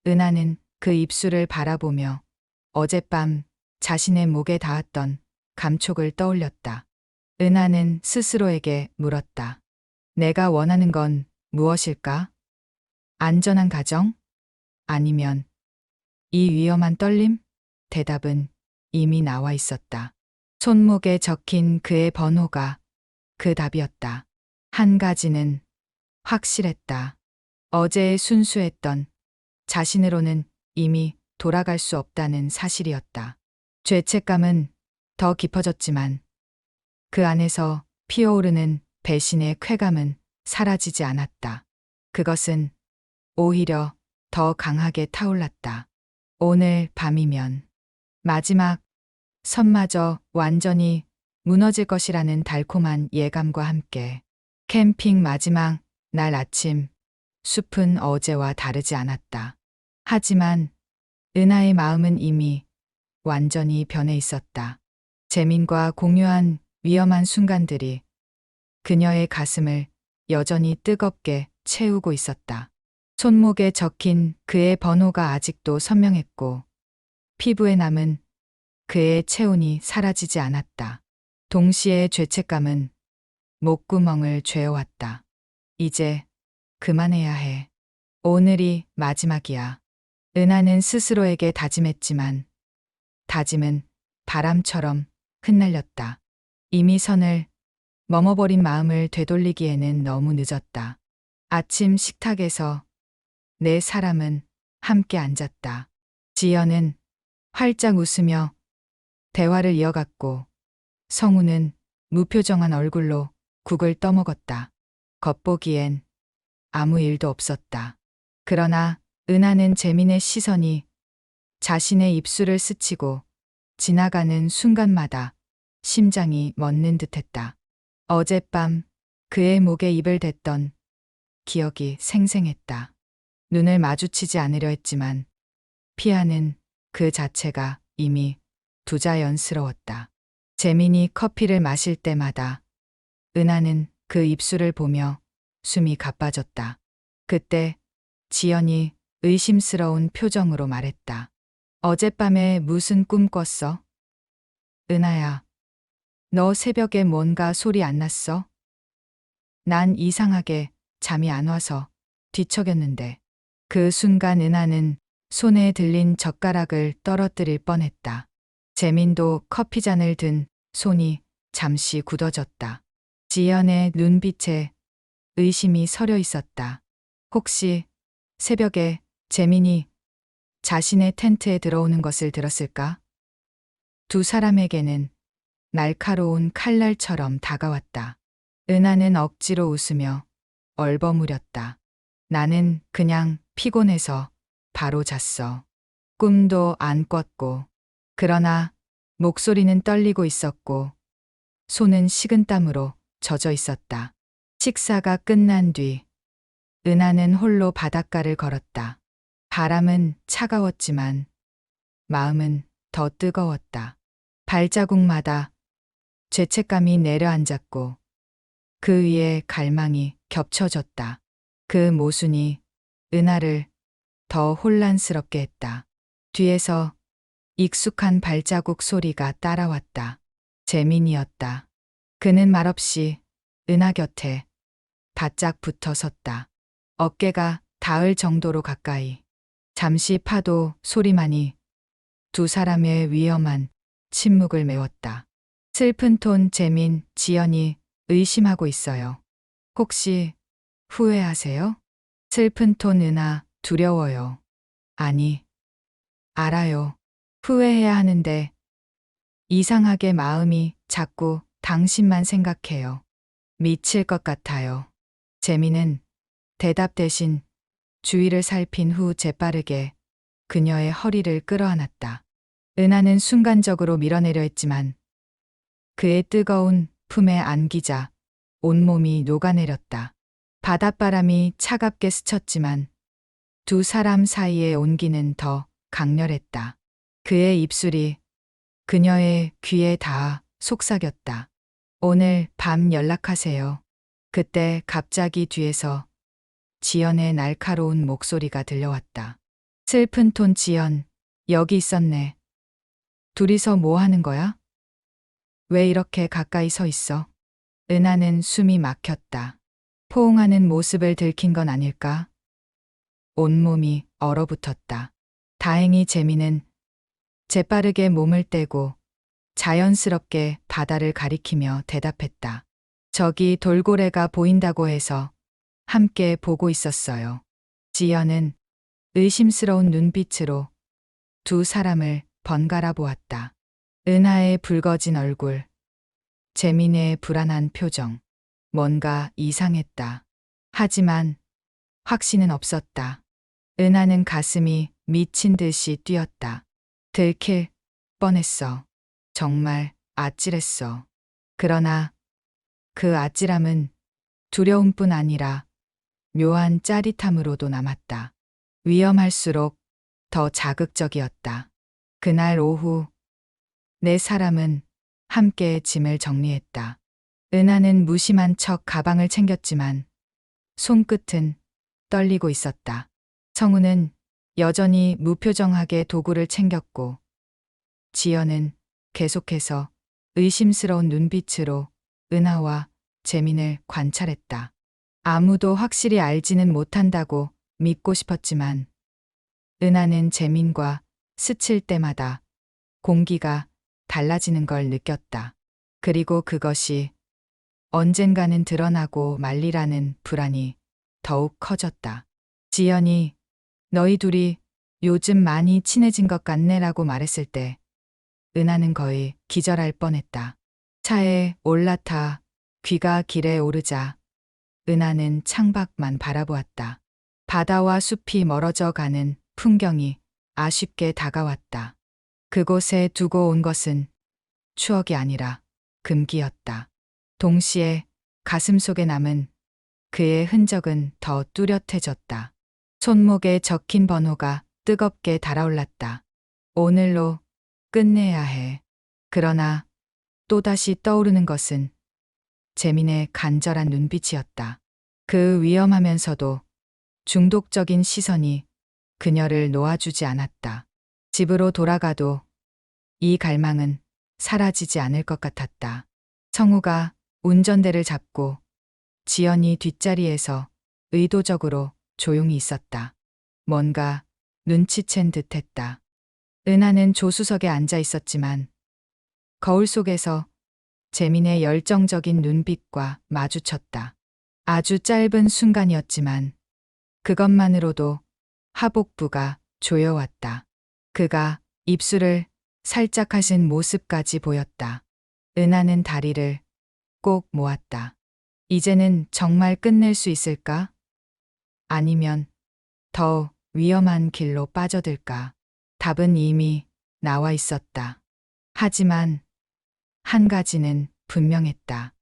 은하는 그 입술을 바라보며 어젯밤 자신의 목에 닿았던 감촉을 떠올렸다. 은하는 스스로에게 물었다. 내가 원하는 건 무엇일까? 안전한 가정? 아니면 이 위험한 떨림? 대답은 이미 나와 있었다. 손목에 적힌 그의 번호가 그 답이었다. 한 가지는 확실했다. 어제의 순수했던 자신으로는 이미 돌아갈 수 없다는 사실이었다. 죄책감은 더 깊어졌지만 그 안에서 피어오르는 배신의 쾌감은 사라지지 않았다. 그것은 오히려 더 강하게 타올랐다. 오늘 밤이면 마지막 선마저 완전히 무너질 것이라는 달콤한 예감과 함께 캠핑 마지막 날 아침 숲은 어제와 다르지 않았다. 하지만 은하의 마음은 이미 완전히 변해 있었다. 재민과 공유한 위험한 순간들이 그녀의 가슴을 여전히 뜨겁게 채우고 있었다. 손목에 적힌 그의 번호가 아직도 선명했고 피부에 남은 그의 체온이 사라지지 않았다. 동시에 죄책감은 목구멍을 죄어왔다. 이제 그만해야 해. 오늘이 마지막이야. 은하는 스스로에게 다짐했지만 다짐은 바람처럼 흩날렸다. 이미 선을 넘어버린 마음을 되돌리기에는 너무 늦었다. 아침 식탁에서 네 사람은 함께 앉았다. 지연은 활짝 웃으며 대화를 이어갔고 성우는 무표정한 얼굴로 국을 떠먹었다. 겉보기엔 아무 일도 없었다. 그러나 은하는 재민의 시선이 자신의 입술을 스치고 지나가는 순간마다 심장이 멎는 듯했다. 어젯밤 그의 목에 입을 댔던 기억이 생생했다. 눈을 마주치지 않으려 했지만 피하는 그 자체가 이미 부자연스러웠다. 재민이 커피를 마실 때마다 은하는 그 입술을 보며 숨이 가빠졌다. 그때 지연이 의심스러운 표정으로 말했다. 어젯밤에 무슨 꿈 꿨어? 은하야, 너 새벽에 뭔가 소리 안 났어? 난 이상하게 잠이 안 와서 뒤척였는데 그 순간 은하는 손에 들린 젓가락을 떨어뜨릴 뻔했다. 재민도 커피잔을 든 손이 잠시 굳어졌다. 지연의 눈빛에 의심이 서려 있었다. 혹시 새벽에 재민이 자신의 텐트에 들어오는 것을 들었을까? 두 사람에게는 날카로운 칼날처럼 다가왔다. 은하는 억지로 웃으며 얼버무렸다. 나는 그냥 피곤해서 바로 잤어. 꿈도 안 꿨고. 그러나 목소리는 떨리고 있었고 손은 식은땀으로 젖어 있었다. 식사가 끝난 뒤 은하는 홀로 바닷가를 걸었다. 바람은 차가웠지만 마음은 더 뜨거웠다. 발자국마다 죄책감이 내려앉았고 그 위에 갈망이 겹쳐졌다. 그 모순이 은하를 더 혼란스럽게 했다. 뒤에서 익숙한 발자국 소리가 따라왔다. 재민이었다. 그는 말없이 은하 곁에 바짝 붙어 섰다. 어깨가 닿을 정도로 가까이. 잠시 파도 소리만이 두 사람의 위험한 침묵을 메웠다. 슬픈 톤 재민, 지연이 의심하고 있어요. 혹시 후회하세요? 슬픈 톤 은하, 두려워요. 아니, 알아요. 후회해야 하는데 이상하게 마음이 자꾸 당신만 생각해요. 미칠 것 같아요. 재민은 대답 대신 주위를 살핀 후 재빠르게 그녀의 허리를 끌어안았다. 은하는 순간적으로 밀어내려 했지만 그의 뜨거운 품에 안기자 온몸이 녹아내렸다. 바닷바람이 차갑게 스쳤지만 두 사람 사이의 온기는 더 강렬했다. 그의 입술이 그녀의 귀에 닿아 속삭였다. 오늘 밤 연락하세요. 그때 갑자기 뒤에서 지연의 날카로운 목소리가 들려왔다. 슬픈 톤 지연, 여기 있었네. 둘이서 뭐 하는 거야? 왜 이렇게 가까이 서 있어? 은하는 숨이 막혔다. 포옹하는 모습을 들킨 건 아닐까? 온몸이 얼어붙었다. 다행히 재민은 재빠르게 몸을 떼고 자연스럽게 바다를 가리키며 대답했다. 저기 돌고래가 보인다고 해서 함께 보고 있었어요. 지연은 의심스러운 눈빛으로 두 사람을 번갈아 보았다. 은하의 붉어진 얼굴, 재민의 불안한 표정, 뭔가 이상했다. 하지만 확신은 없었다. 은하는 가슴이 미친 듯이 뛰었다. 들킬 뻔했어. 정말 아찔했어. 그러나 그 아찔함은 두려움뿐 아니라 묘한 짜릿함으로도 남았다. 위험할수록 더 자극적이었다. 그날 오후 네 사람은 함께 짐을 정리했다. 은하는 무심한 척 가방을 챙겼지만 손끝은 떨리고 있었다. 성우는 여전히 무표정하게 도구를 챙겼고 지연은 계속해서 의심스러운 눈빛으로 은하와 재민을 관찰했다. 아무도 확실히 알지는 못한다고 믿고 싶었지만 은하는 재민과 스칠 때마다 공기가 달라지는 걸 느꼈다. 그리고 그것이 언젠가는 드러나고 말리라는 불안이 더욱 커졌다. 지연이 너희 둘이 요즘 많이 친해진 것 같네라고 말했을 때 은하는 거의 기절할 뻔했다. 차에 올라타 귀가 길에 오르자 은하는 창밖만 바라보았다. 바다와 숲이 멀어져 가는 풍경이 아쉽게 다가왔다. 그곳에 두고 온 것은 추억이 아니라 금기였다. 동시에 가슴 속에 남은 그의 흔적은 더 뚜렷해졌다. 손목에 적힌 번호가 뜨겁게 달아올랐다. 오늘로 끝내야 해. 그러나 또다시 떠오르는 것은 재민의 간절한 눈빛이었다. 그 위험하면서도 중독적인 시선이 그녀를 놓아주지 않았다. 집으로 돌아가도 이 갈망은 사라지지 않을 것 같았다. 성우가 운전대를 잡고 지연이 뒷자리에서 의도적으로 조용히 있었다. 뭔가 눈치챈 듯했다. 은하는 조수석에 앉아 있었지만 거울 속에서 재민의 열정적인 눈빛과 마주쳤다. 아주 짧은 순간이었지만 그것만으로도 하복부가 조여왔다. 그가 입술을 살짝 하신 모습까지 보였다. 은하는 다리를 꼭 모았다. 이제는 정말 끝낼 수 있을까? 아니면 더 위험한 길로 빠져들까? 답은 이미 나와 있었다. 하지만 한 가지는 분명했다.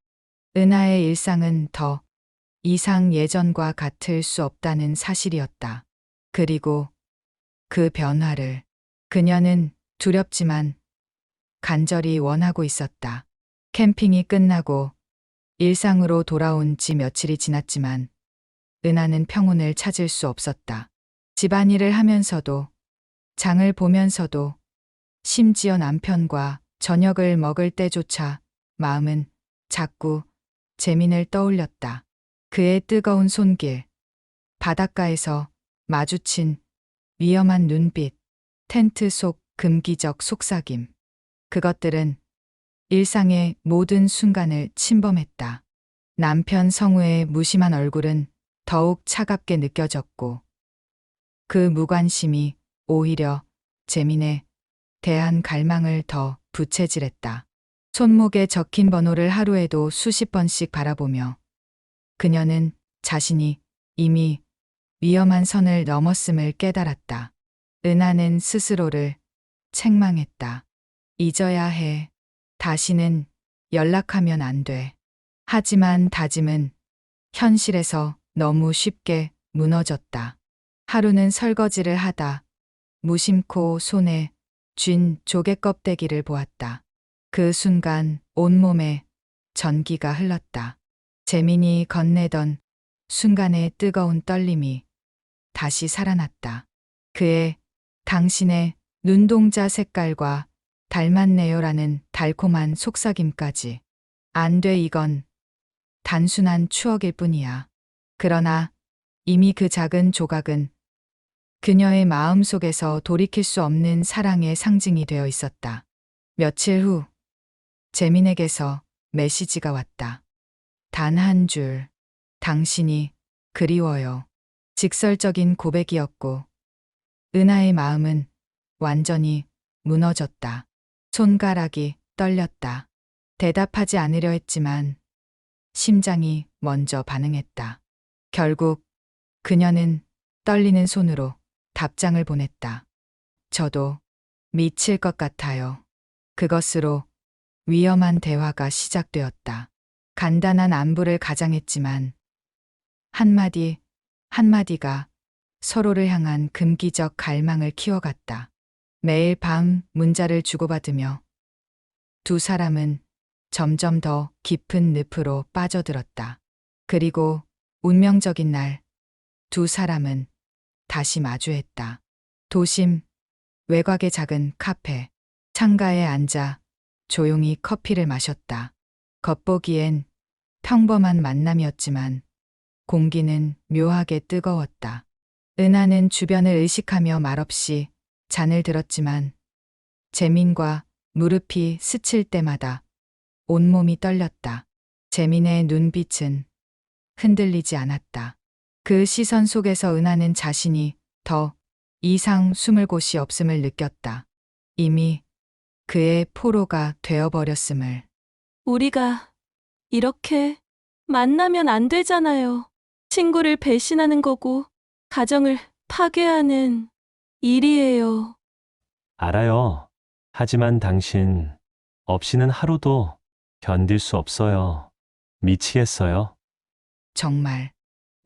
은하의 일상은 더 이상 예전과 같을 수 없다는 사실이었다. 그리고 그 변화를 그녀는 두렵지만 간절히 원하고 있었다. 캠핑이 끝나고 일상으로 돌아온 지 며칠이 지났지만 은하는 평온을 찾을 수 없었다. 집안일을 하면서도 장을 보면서도 심지어 남편과 저녁을 먹을 때조차 마음은 자꾸 재민을 떠올렸다. 그의 뜨거운 손길, 바닷가에서 마주친 위험한 눈빛, 텐트 속 금기적 속삭임. 그것들은 일상의 모든 순간을 침범했다. 남편 성우의 무심한 얼굴은 더욱 차갑게 느껴졌고 그 무관심이 오히려 재민에 대한 갈망을 더 부채질했다. 손목에 적힌 번호를 하루에도 수십 번씩 바라보며 그녀는 자신이 이미 위험한 선을 넘었음을 깨달았다. 은하는 스스로를 책망했다. 잊어야 해. 다시는 연락하면 안 돼. 하지만 다짐은 현실에서 너무 쉽게 무너졌다. 하루는 설거지를 하다 무심코 손에 쥔 조개 껍데기를 보았다. 그 순간 온몸에 전기가 흘렀다. 재민이 건네던 순간의 뜨거운 떨림이 다시 살아났다. 그의 당신의 눈동자 색깔과 닮았네요라는 달콤한 속삭임까지. 안 돼, 이건 단순한 추억일 뿐이야. 그러나 이미 그 작은 조각은 그녀의 마음 속에서 돌이킬 수 없는 사랑의 상징이 되어 있었다. 며칠 후 재민에게서 메시지가 왔다. 단 한 줄, 당신이 그리워요. 직설적인 고백이었고 은하의 마음은 완전히 무너졌다. 손가락이 떨렸다. 대답하지 않으려 했지만 심장이 먼저 반응했다. 결국 그녀는 떨리는 손으로 답장을 보냈다. 저도 미칠 것 같아요. 그것으로 위험한 대화가 시작되었다. 간단한 안부를 가장했지만 한마디 한마디가 서로를 향한 금기적 갈망을 키워갔다. 매일 밤 문자를 주고받으며 두 사람은 점점 더 깊은 늪으로 빠져들었다. 그리고 운명적인 날 두 사람은 다시 마주했다. 도심 외곽의 작은 카페 창가에 앉아 조용히 커피를 마셨다. 겉보기엔 평범한 만남이었지만 공기는 묘하게 뜨거웠다. 은하는 주변을 의식하며 말없이 잔을 들었지만 재민과 무릎이 스칠 때마다 온몸이 떨렸다. 재민의 눈빛은 흔들리지 않았다. 그 시선 속에서 은하는 자신이 더 이상 숨을 곳이 없음을 느꼈다. 이미 그의 포로가 되어버렸음을. 우리가 이렇게 만나면 안 되잖아요. 친구를 배신하는 거고 가정을 파괴하는 일이에요. 알아요. 하지만 당신 없이는 하루도 견딜 수 없어요. 미치겠어요. 정말.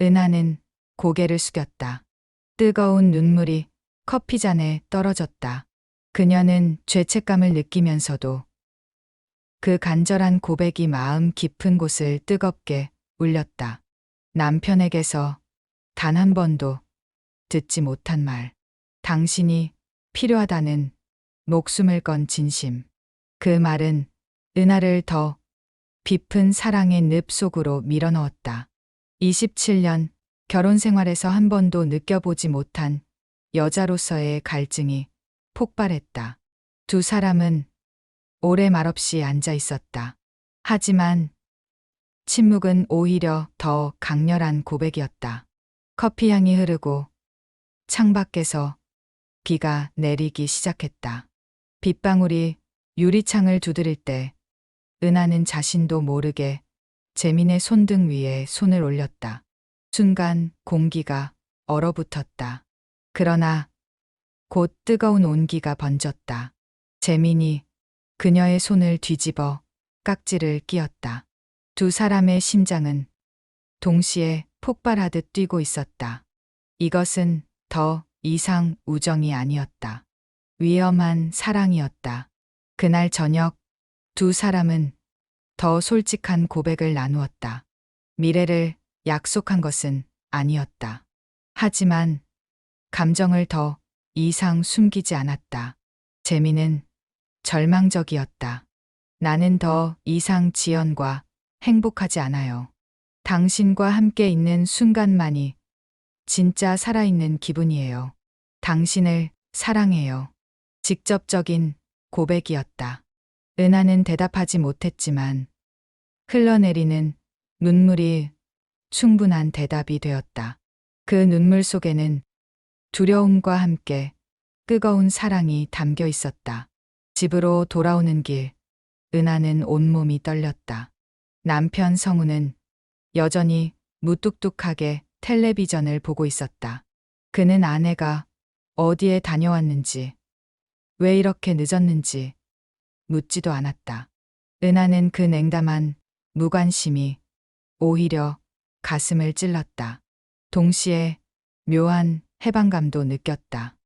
은하는 고개를 숙였다. 뜨거운 눈물이 커피잔에 떨어졌다. 그녀는 죄책감을 느끼면서도 그 간절한 고백이 마음 깊은 곳을 뜨겁게 울렸다. 남편에게서 단 한 번도 듣지 못한 말. 당신이 필요하다는 목숨을 건 진심. 그 말은 은하를 더 깊은 사랑의 늪 속으로 밀어넣었다. 27년 결혼 생활에서 한 번도 느껴보지 못한 여자로서의 갈증이 폭발했다. 두 사람은 오래 말없이 앉아 있었다. 하지만 침묵은 오히려 더 강렬한 고백이었다. 커피 향이 흐르고 창밖에서 비가 내리기 시작했다. 빗방울이 유리창을 두드릴 때 은하는 자신도 모르게 재민의 손등 위에 손을 올렸다. 순간 공기가 얼어붙었다. 그러나 곧 뜨거운 온기가 번졌다. 재민이 그녀의 손을 뒤집어 깍지를 끼었다. 두 사람의 심장은 동시에 폭발하듯 뛰고 있었다. 이것은 더 이상 우정이 아니었다. 위험한 사랑이었다. 그날 저녁 두 사람은 더 솔직한 고백을 나누었다. 미래를 약속한 것은 아니었다. 하지만 감정을 더 이상 숨기지 않았다. 재미는 절망적이었다. 나는 더 이상 지연과 행복하지 않아요. 당신과 함께 있는 순간만이 진짜 살아있는 기분이에요. 당신을 사랑해요. 직접적인 고백이었다. 은하는 대답하지 못했지만 흘러내리는 눈물이 충분한 대답이 되었다. 그 눈물 속에는 두려움과 함께 뜨거운 사랑이 담겨 있었다. 집으로 돌아오는 길, 은하는 온몸이 떨렸다. 남편 성우는 여전히 무뚝뚝하게 텔레비전을 보고 있었다. 그는 아내가 어디에 다녀왔는지, 왜 이렇게 늦었는지 묻지도 않았다. 은하는 그 냉담한 무관심이 오히려 가슴을 찔렀다. 동시에 묘한 해방감도 느꼈다.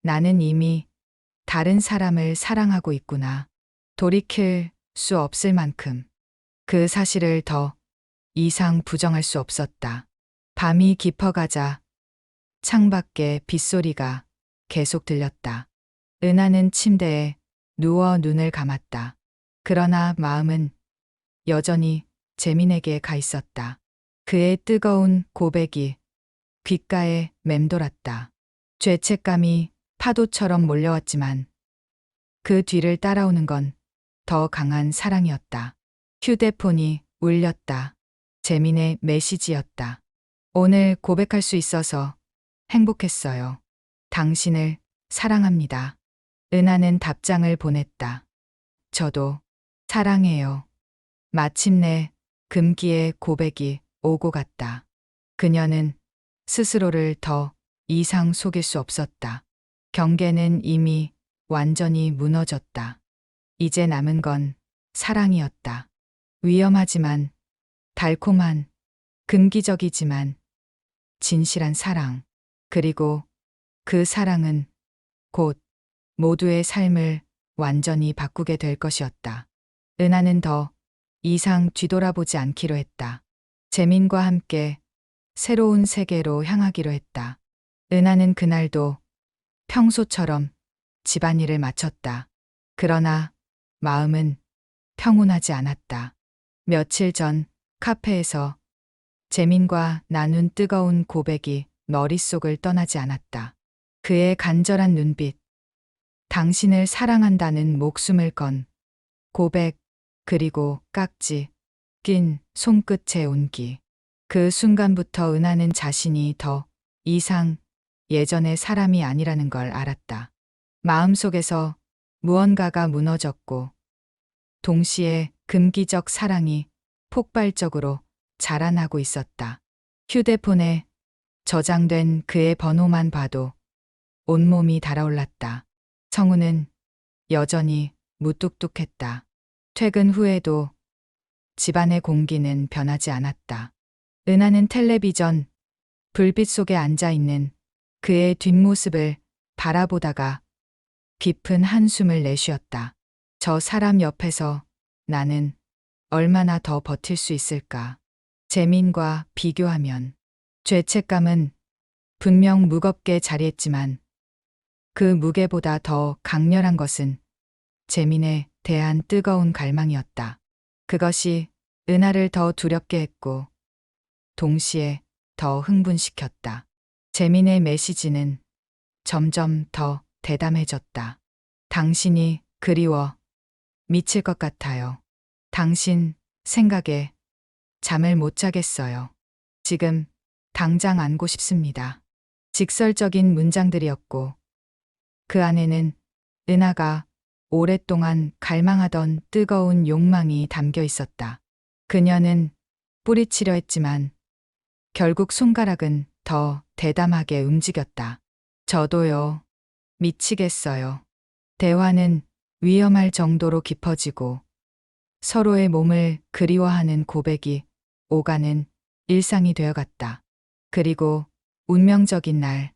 나는 이미 다른 사람을 사랑하고 있구나. 돌이킬 수 없을 만큼 그 사실을 더 이상 부정할 수 없었다. 밤이 깊어가자 창밖에 빗소리가 계속 들렸다. 은하는 침대에 누워 눈을 감았다. 그러나 마음은 여전히 재민에게 가 있었다. 그의 뜨거운 고백이 귓가에 맴돌았다. 죄책감이 파도처럼 몰려왔지만 그 뒤를 따라오는 건 더 강한 사랑이었다. 휴대폰이 울렸다. 재민의 메시지였다. 오늘 고백할 수 있어서 행복했어요. 당신을 사랑합니다. 은하는 답장을 보냈다. 저도 사랑해요. 마침내 금기의 고백이 오고 갔다. 그녀는 스스로를 더 이상 속일 수 없었다. 경계는 이미 완전히 무너졌다. 이제 남은 건 사랑이었다. 위험하지만 달콤한, 금기적이지만 진실한 사랑. 그리고 그 사랑은 곧 모두의 삶을 완전히 바꾸게 될 것이었다. 은하는 더 이상 뒤돌아보지 않기로 했다. 재민과 함께 새로운 세계로 향하기로 했다. 은하는 그날도 평소처럼 집안일을 마쳤다. 그러나 마음은 평온하지 않았다. 며칠 전 카페에서 재민과 나눈 뜨거운 고백이 머릿속을 떠나지 않았다. 그의 간절한 눈빛, 당신을 사랑한다는 목숨을 건 고백, 그리고 깍지 낀 손끝의 온기. 그 순간부터 은하는 자신이 더 이상 예전의 사람이 아니라는 걸 알았다. 마음속에서 무언가가 무너졌고 동시에 금기적 사랑이 폭발적으로 자라나고 있었다. 휴대폰에 저장된 그의 번호만 봐도 온몸이 달아올랐다. 성우는 여전히 무뚝뚝했다. 퇴근 후에도 집안의 공기는 변하지 않았다. 은하는 텔레비전 불빛 속에 앉아 있는 그의 뒷모습을 바라보다가 깊은 한숨을 내쉬었다. 저 사람 옆에서 나는 얼마나 더 버틸 수 있을까? 재민과 비교하면 죄책감은 분명 무겁게 자리했지만 그 무게보다 더 강렬한 것은 재민에 대한 뜨거운 갈망이었다. 그것이 은하를 더 두렵게 했고 동시에 더 흥분시켰다. 재민의 메시지는 점점 더 대담해졌다. 당신이 그리워 미칠 것 같아요. 당신 생각에 잠을 못 자겠어요. 지금 당장 안고 싶습니다. 직설적인 문장들이었고 그 안에는 은하가 오랫동안 갈망하던 뜨거운 욕망이 담겨 있었다. 그녀는 뿌리치려 했지만 결국 손가락은 더 대담하게 움직였다. 저도요. 미치겠어요. 대화는 위험할 정도로 깊어지고 서로의 몸을 그리워하는 고백이 오가는 일상이 되어갔다. 그리고 운명적인 날,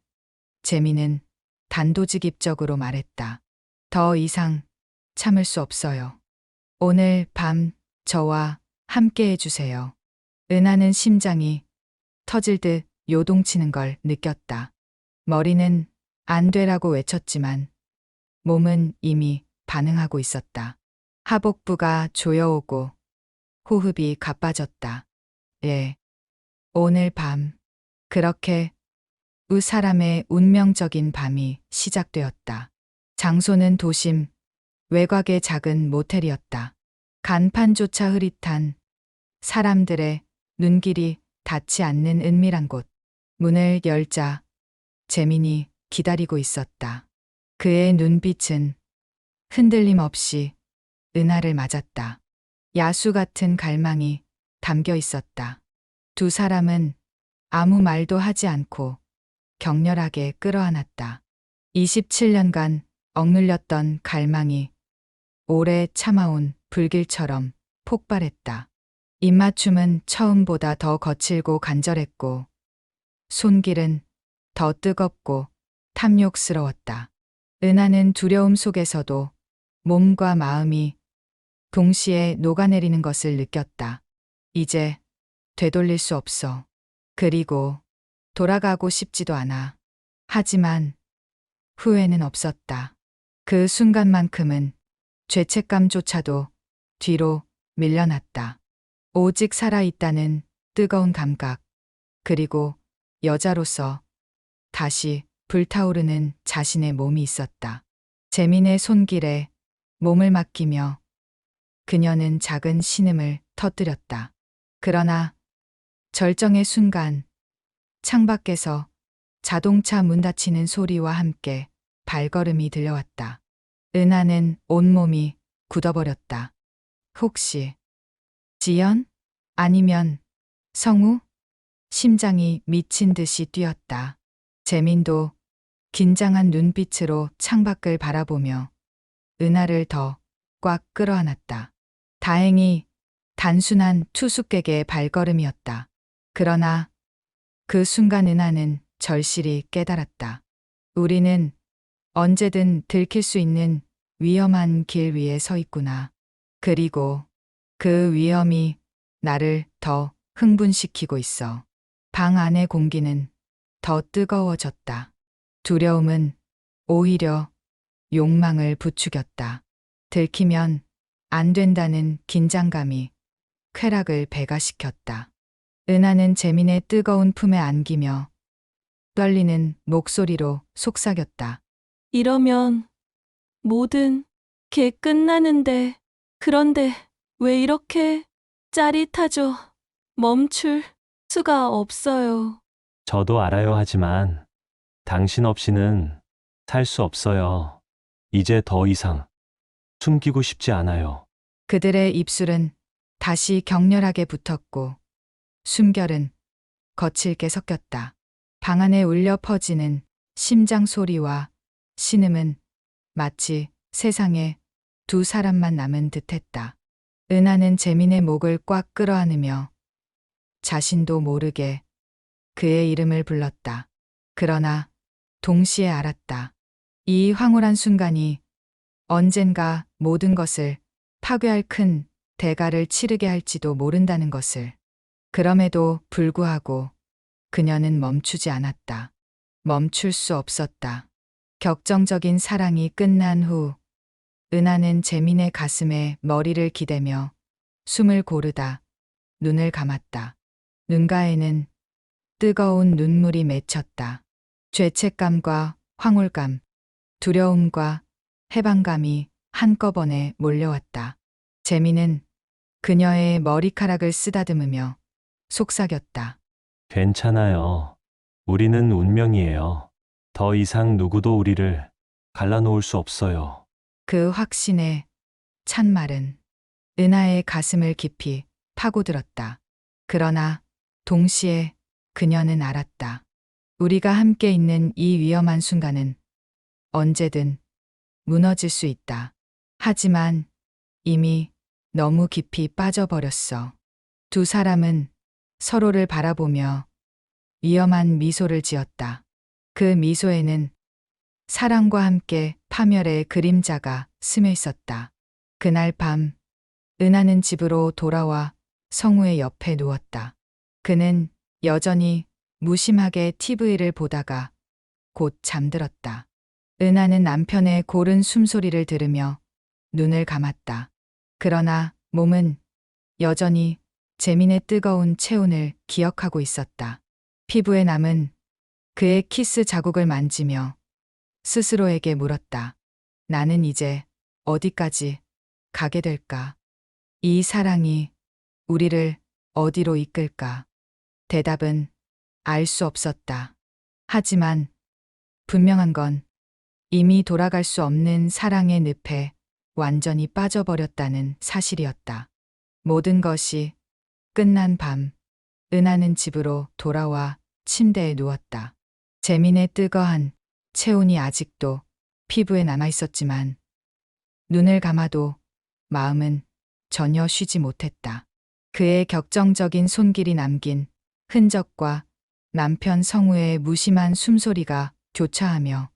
재미는 단도직입적으로 말했다. 더 이상 참을 수 없어요. 오늘 밤 저와 함께 해주세요. 은하는 심장이 터질 듯 요동치는 걸 느꼈다. 머리는 안 되라고 외쳤지만 몸은 이미 반응하고 있었다. 하복부가 조여오고 호흡이 가빠졌다. 예. 오늘 밤 그렇게 두 사람의 운명적인 밤이 시작되었다. 장소는 도심 외곽의 작은 모텔이었다. 간판조차 흐릿한 사람들의 눈길이 닿지 않는 은밀한 곳. 문을 열자 재민이 기다리고 있었다. 그의 눈빛은 흔들림 없이 은하를 맞았다. 야수 같은 갈망이 담겨 있었다. 두 사람은 아무 말도 하지 않고 격렬하게 끌어안았다. 27년간 억눌렸던 갈망이 오래 참아온 불길처럼 폭발했다. 입맞춤은 처음보다 더 거칠고 간절했고 손길은 더 뜨겁고 탐욕스러웠다. 은하는 두려움 속에서도 몸과 마음이 동시에 녹아내리는 것을 느꼈다. 이제 되돌릴 수 없어. 그리고 돌아가고 싶지도 않아. 하지만 후회는 없었다. 그 순간만큼은 죄책감조차도 뒤로 밀려났다. 오직 살아있다는 뜨거운 감각, 그리고 여자로서 다시 불타오르는 자신의 몸이 있었다. 재민의 손길에 몸을 맡기며 그녀는 작은 신음을 터뜨렸다. 그러나 절정의 순간 창밖에서 자동차 문 닫히는 소리와 함께 발걸음이 들려왔다. 은하는 온몸이 굳어버렸다. 혹시 지연? 아니면 성우? 심장이 미친 듯이 뛰었다. 재민도 긴장한 눈빛으로 창밖을 바라보며 은하를 더 꽉 끌어안았다. 다행히 단순한 투숙객의 발걸음이었다. 그러나 그 순간 은하는 절실히 깨달았다. 우리는 언제든 들킬 수 있는 위험한 길 위에 서 있구나. 그리고 그 위험이 나를 더 흥분시키고 있어. 방 안의 공기는 더 뜨거워졌다. 두려움은 오히려 욕망을 부추겼다. 들키면 안 된다는 긴장감이 쾌락을 배가시켰다. 은하는 재민의 뜨거운 품에 안기며 떨리는 목소리로 속삭였다. 이러면 모든 게 끝나는데, 그런데 왜 이렇게 짜릿하죠? 멈출 수가 없어요. 저도 알아요. 하지만 당신 없이는 살 수 없어요. 이제 더 이상 숨기고 싶지 않아요. 그들의 입술은 다시 격렬하게 붙었고 숨결은 거칠게 섞였다. 방 안에 울려 퍼지는 심장 소리와 신음은 마치 세상에 두 사람만 남은 듯했다. 은하는 재민의 목을 꽉 끌어안으며 자신도 모르게 그의 이름을 불렀다. 그러나 동시에 알았다. 이 황홀한 순간이 언젠가 모든 것을 파괴할 큰 대가를 치르게 할지도 모른다는 것을. 그럼에도 불구하고 그녀는 멈추지 않았다. 멈출 수 없었다. 격정적인 사랑이 끝난 후 은하는 재민의 가슴에 머리를 기대며 숨을 고르다 눈을 감았다. 눈가에는 뜨거운 눈물이 맺혔다. 죄책감과 황홀감, 두려움과 해방감이 한꺼번에 몰려왔다. 재민은 그녀의 머리카락을 쓰다듬으며 속삭였다. 괜찮아요. 우리는 운명이에요. 더 이상 누구도 우리를 갈라놓을 수 없어요. 그 확신의 찬말은 은하의 가슴을 깊이 파고들었다. 그러나 동시에 그녀는 알았다. 우리가 함께 있는 이 위험한 순간은 언제든 무너질 수 있다. 하지만 이미 너무 깊이 빠져버렸어. 두 사람은 서로를 바라보며 위험한 미소를 지었다. 그 미소에는 사랑과 함께 파멸의 그림자가 스며 있었다. 그날 밤, 은하는 집으로 돌아와 성우의 옆에 누웠다. 그는 여전히 무심하게 TV를 보다가 곧 잠들었다. 은하는 남편의 고른 숨소리를 들으며 눈을 감았다. 그러나 몸은 여전히 재민의 뜨거운 체온을 기억하고 있었다. 피부에 남은 그의 키스 자국을 만지며 스스로에게 물었다. 나는 이제 어디까지 가게 될까? 이 사랑이 우리를 어디로 이끌까? 대답은 알 수 없었다. 하지만 분명한 건 이미 돌아갈 수 없는 사랑의 늪에 완전히 빠져버렸다는 사실이었다. 모든 것이 끝난 밤, 은하는 집으로 돌아와 침대에 누웠다. 재민의 뜨거운 체온이 아직도 피부에 남아 있었지만 눈을 감아도 마음은 전혀 쉬지 못했다. 그의 격정적인 손길이 남긴 흔적과 남편 성우의 무심한 숨소리가 교차하며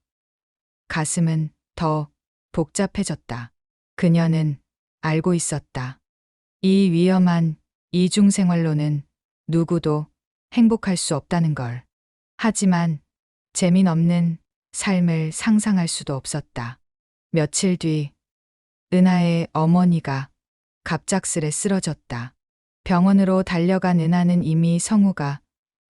가슴은 더 복잡해졌다. 그녀는 알고 있었다. 이 위험한 이중생활로는 누구도 행복할 수 없다는 걸. 하지만 재민 없는 삶을 상상할 수도 없었다. 며칠 뒤 은하의 어머니가 갑작스레 쓰러졌다. 병원으로 달려간 은하는 이미 성우가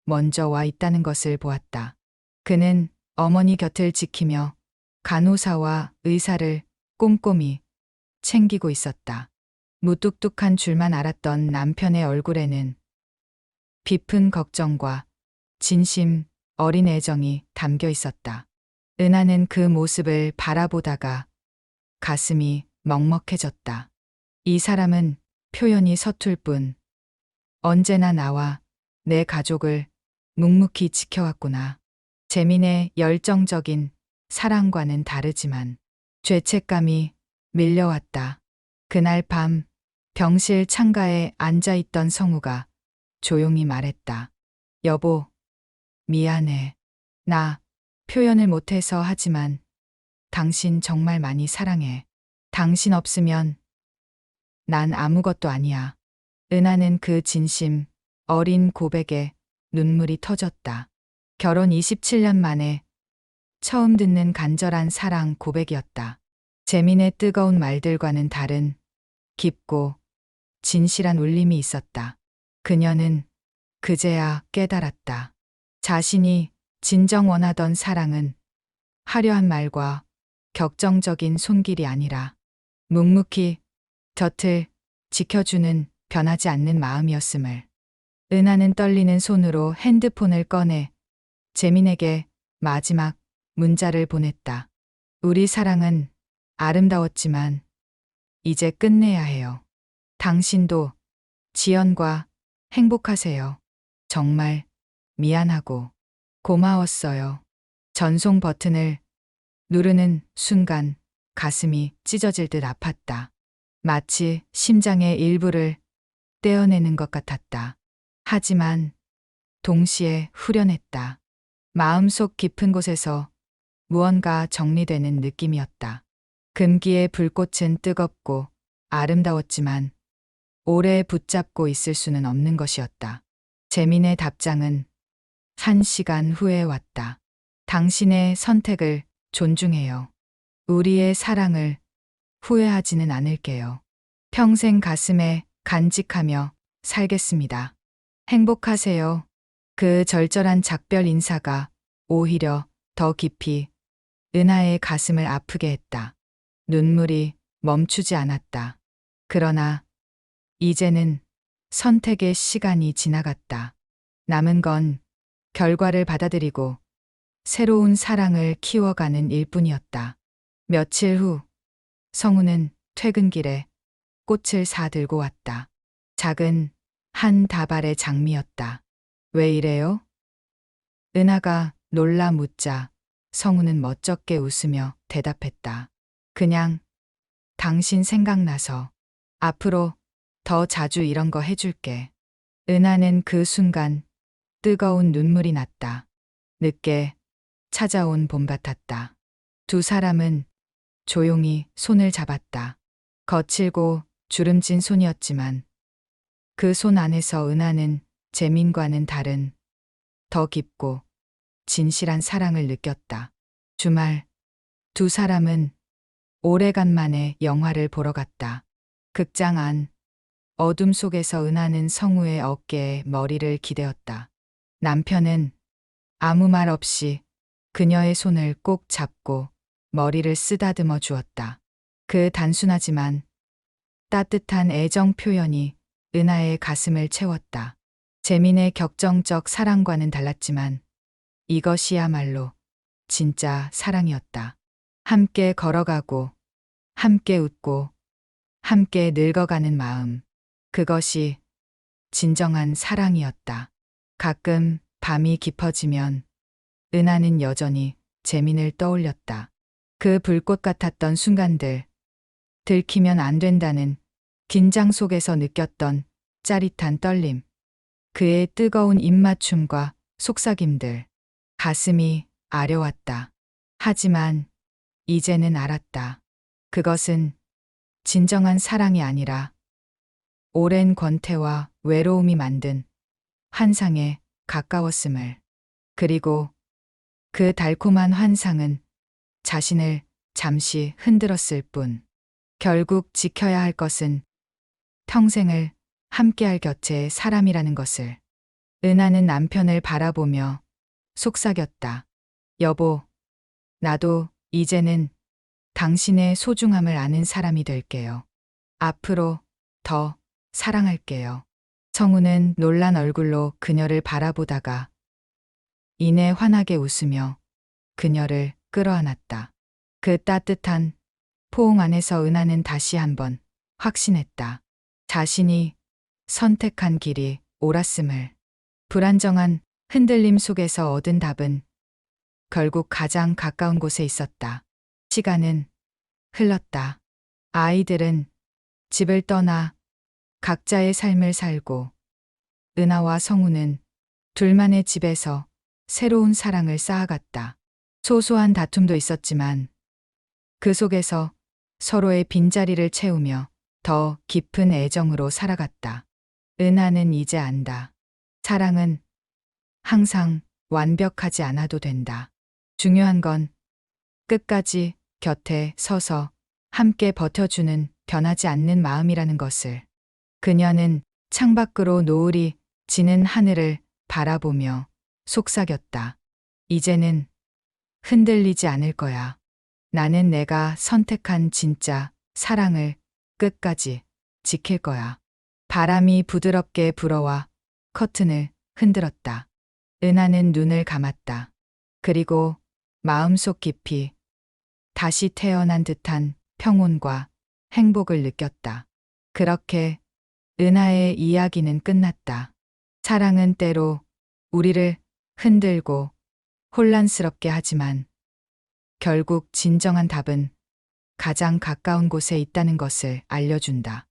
먼저 와 있다는 것을 보았다. 그는 어머니 곁을 지키며 간호사와 의사를 꼼꼼히 챙기고 있었다. 무뚝뚝한 줄만 알았던 남편의 얼굴에는 깊은 걱정과 진심 어린 애정이 담겨 있었다. 은하는 그 모습을 바라보다가 가슴이 먹먹해졌다. 이 사람은 표현이 서툴 뿐 언제나 나와 내 가족을 묵묵히 지켜왔구나. 재민의 열정적인 사랑과는 다르지만 죄책감이 밀려왔다. 그날 밤 병실 창가에 앉아있던 성우가 조용히 말했다. 여보, 미안해. 나 표현을 못해서 하지만 당신 정말 많이 사랑해. 당신 없으면 난 아무것도 아니야. 은하는 그 진심 어린 고백에 눈물이 터졌다. 결혼 27년 만에 처음 듣는 간절한 사랑 고백이었다. 재민의 뜨거운 말들과는 다른 깊고 진실한 울림이 있었다. 그녀는 그제야 깨달았다. 자신이 진정 원하던 사랑은 화려한 말과 격정적인 손길이 아니라 묵묵히 곁을 지켜주는 변하지 않는 마음이었음을. 은하는 떨리는 손으로 핸드폰을 꺼내 재민에게 마지막 문자를 보냈다. 우리 사랑은 아름다웠지만 이제 끝내야 해요. 당신도 지연과 행복하세요. 정말 미안하고 고마웠어요. 전송 버튼을 누르는 순간 가슴이 찢어질 듯 아팠다. 마치 심장의 일부를 떼어내는 것 같았다. 하지만 동시에 후련했다. 마음속 깊은 곳에서 무언가 정리되는 느낌이었다. 금기의 불꽃은 뜨겁고 아름다웠지만 오래 붙잡고 있을 수는 없는 것이었다. 재민의 답장은 1시간 후에 왔다. 당신의 선택을 존중해요. 우리의 사랑을 후회하지는 않을게요. 평생 가슴에 간직하며 살겠습니다. 행복하세요. 그 절절한 작별 인사가 오히려 더 깊이 은하의 가슴을 아프게 했다. 눈물이 멈추지 않았다. 그러나 이제는 선택의 시간이 지나갔다. 남은 건 결과를 받아들이고 새로운 사랑을 키워가는 일뿐이었다. 며칠 후 성우는 퇴근길에 꽃을 사들고 왔다. 작은 한 다발의 장미였다. 왜 이래요? 은하가 놀라 묻자 성우는 멋쩍게 웃으며 대답했다. 그냥 당신 생각나서 앞으로 더 자주 이런 거 해줄게. 은하는 그 순간 뜨거운 눈물이 났다. 늦게 찾아온 봄 같았다. 두 사람은 조용히 손을 잡았다. 거칠고 주름진 손이었지만 그 손 안에서 은하는 재민과는 다른 더 깊고 진실한 사랑을 느꼈다. 주말 두 사람은 오래간만에 영화를 보러 갔다. 극장 안 어둠 속에서 은하는 성우의 어깨에 머리를 기대었다. 남편은 아무 말 없이 그녀의 손을 꼭 잡고 머리를 쓰다듬어 주었다. 그 단순하지만 따뜻한 애정 표현이 은하의 가슴을 채웠다. 재민의 격정적 사랑과는 달랐지만 이것이야말로 진짜 사랑이었다. 함께 걸어가고, 함께 웃고, 함께 늙어가는 마음. 그것이 진정한 사랑이었다. 가끔 밤이 깊어지면 은하는 여전히 재민을 떠올렸다. 그 불꽃 같았던 순간들, 들키면 안 된다는 긴장 속에서 느꼈던 짜릿한 떨림, 그의 뜨거운 입맞춤과 속삭임들, 가슴이 아려왔다. 하지만 이제는 알았다. 그것은 진정한 사랑이 아니라 오랜 권태와 외로움이 만든 환상에 가까웠음을. 그리고 그 달콤한 환상은 자신을 잠시 흔들었을 뿐. 결국 지켜야 할 것은 평생을 함께할 곁에 사람이라는 것을. 은하는 남편을 바라보며 속삭였다. 여보, 나도 이제는 당신의 소중함을 아는 사람이 될게요. 앞으로 더 사랑할게요. 성우는 놀란 얼굴로 그녀를 바라보다가 이내 환하게 웃으며 그녀를 끌어안았다. 그 따뜻한 포옹 안에서 은하는 다시 한번 확신했다. 자신이 선택한 길이 옳았음을. 불안정한 흔들림 속에서 얻은 답은 결국 가장 가까운 곳에 있었다. 시간은 흘렀다. 아이들은 집을 떠나 각자의 삶을 살고 은하와 성우는 둘만의 집에서 새로운 사랑을 쌓아갔다. 소소한 다툼도 있었지만 그 속에서 서로의 빈자리를 채우며 더 깊은 애정으로 살아갔다. 은하는 이제 안다. 사랑은 항상 완벽하지 않아도 된다. 중요한 건 끝까지 곁에 서서 함께 버텨주는 변하지 않는 마음이라는 것을. 그녀는 창밖으로 노을이 지는 하늘을 바라보며 속삭였다. 이제는 흔들리지 않을 거야. 나는 내가 선택한 진짜 사랑을 끝까지 지킬 거야. 바람이 부드럽게 불어와 커튼을 흔들었다. 은하는 눈을 감았다. 그리고 마음속 깊이 다시 태어난 듯한 평온과 행복을 느꼈다. 그렇게 은하의 이야기는 끝났다. 사랑은 때로 우리를 흔들고 혼란스럽게 하지만 결국 진정한 답은 가장 가까운 곳에 있다는 것을 알려준다.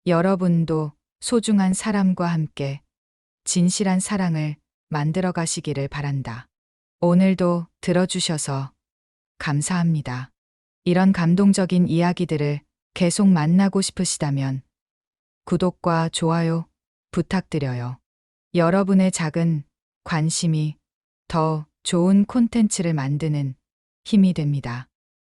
여러분도 소중한 사람과 함께 진실한 사랑을 만들어 가시기를 바란다. 오늘도 들어주셔서 감사합니다. 이런 감동적인 이야기들을 계속 만나고 싶으시다면 구독과 좋아요 부탁드려요. 여러분의 작은 관심이 더 좋은 콘텐츠를 만드는 힘이 됩니다.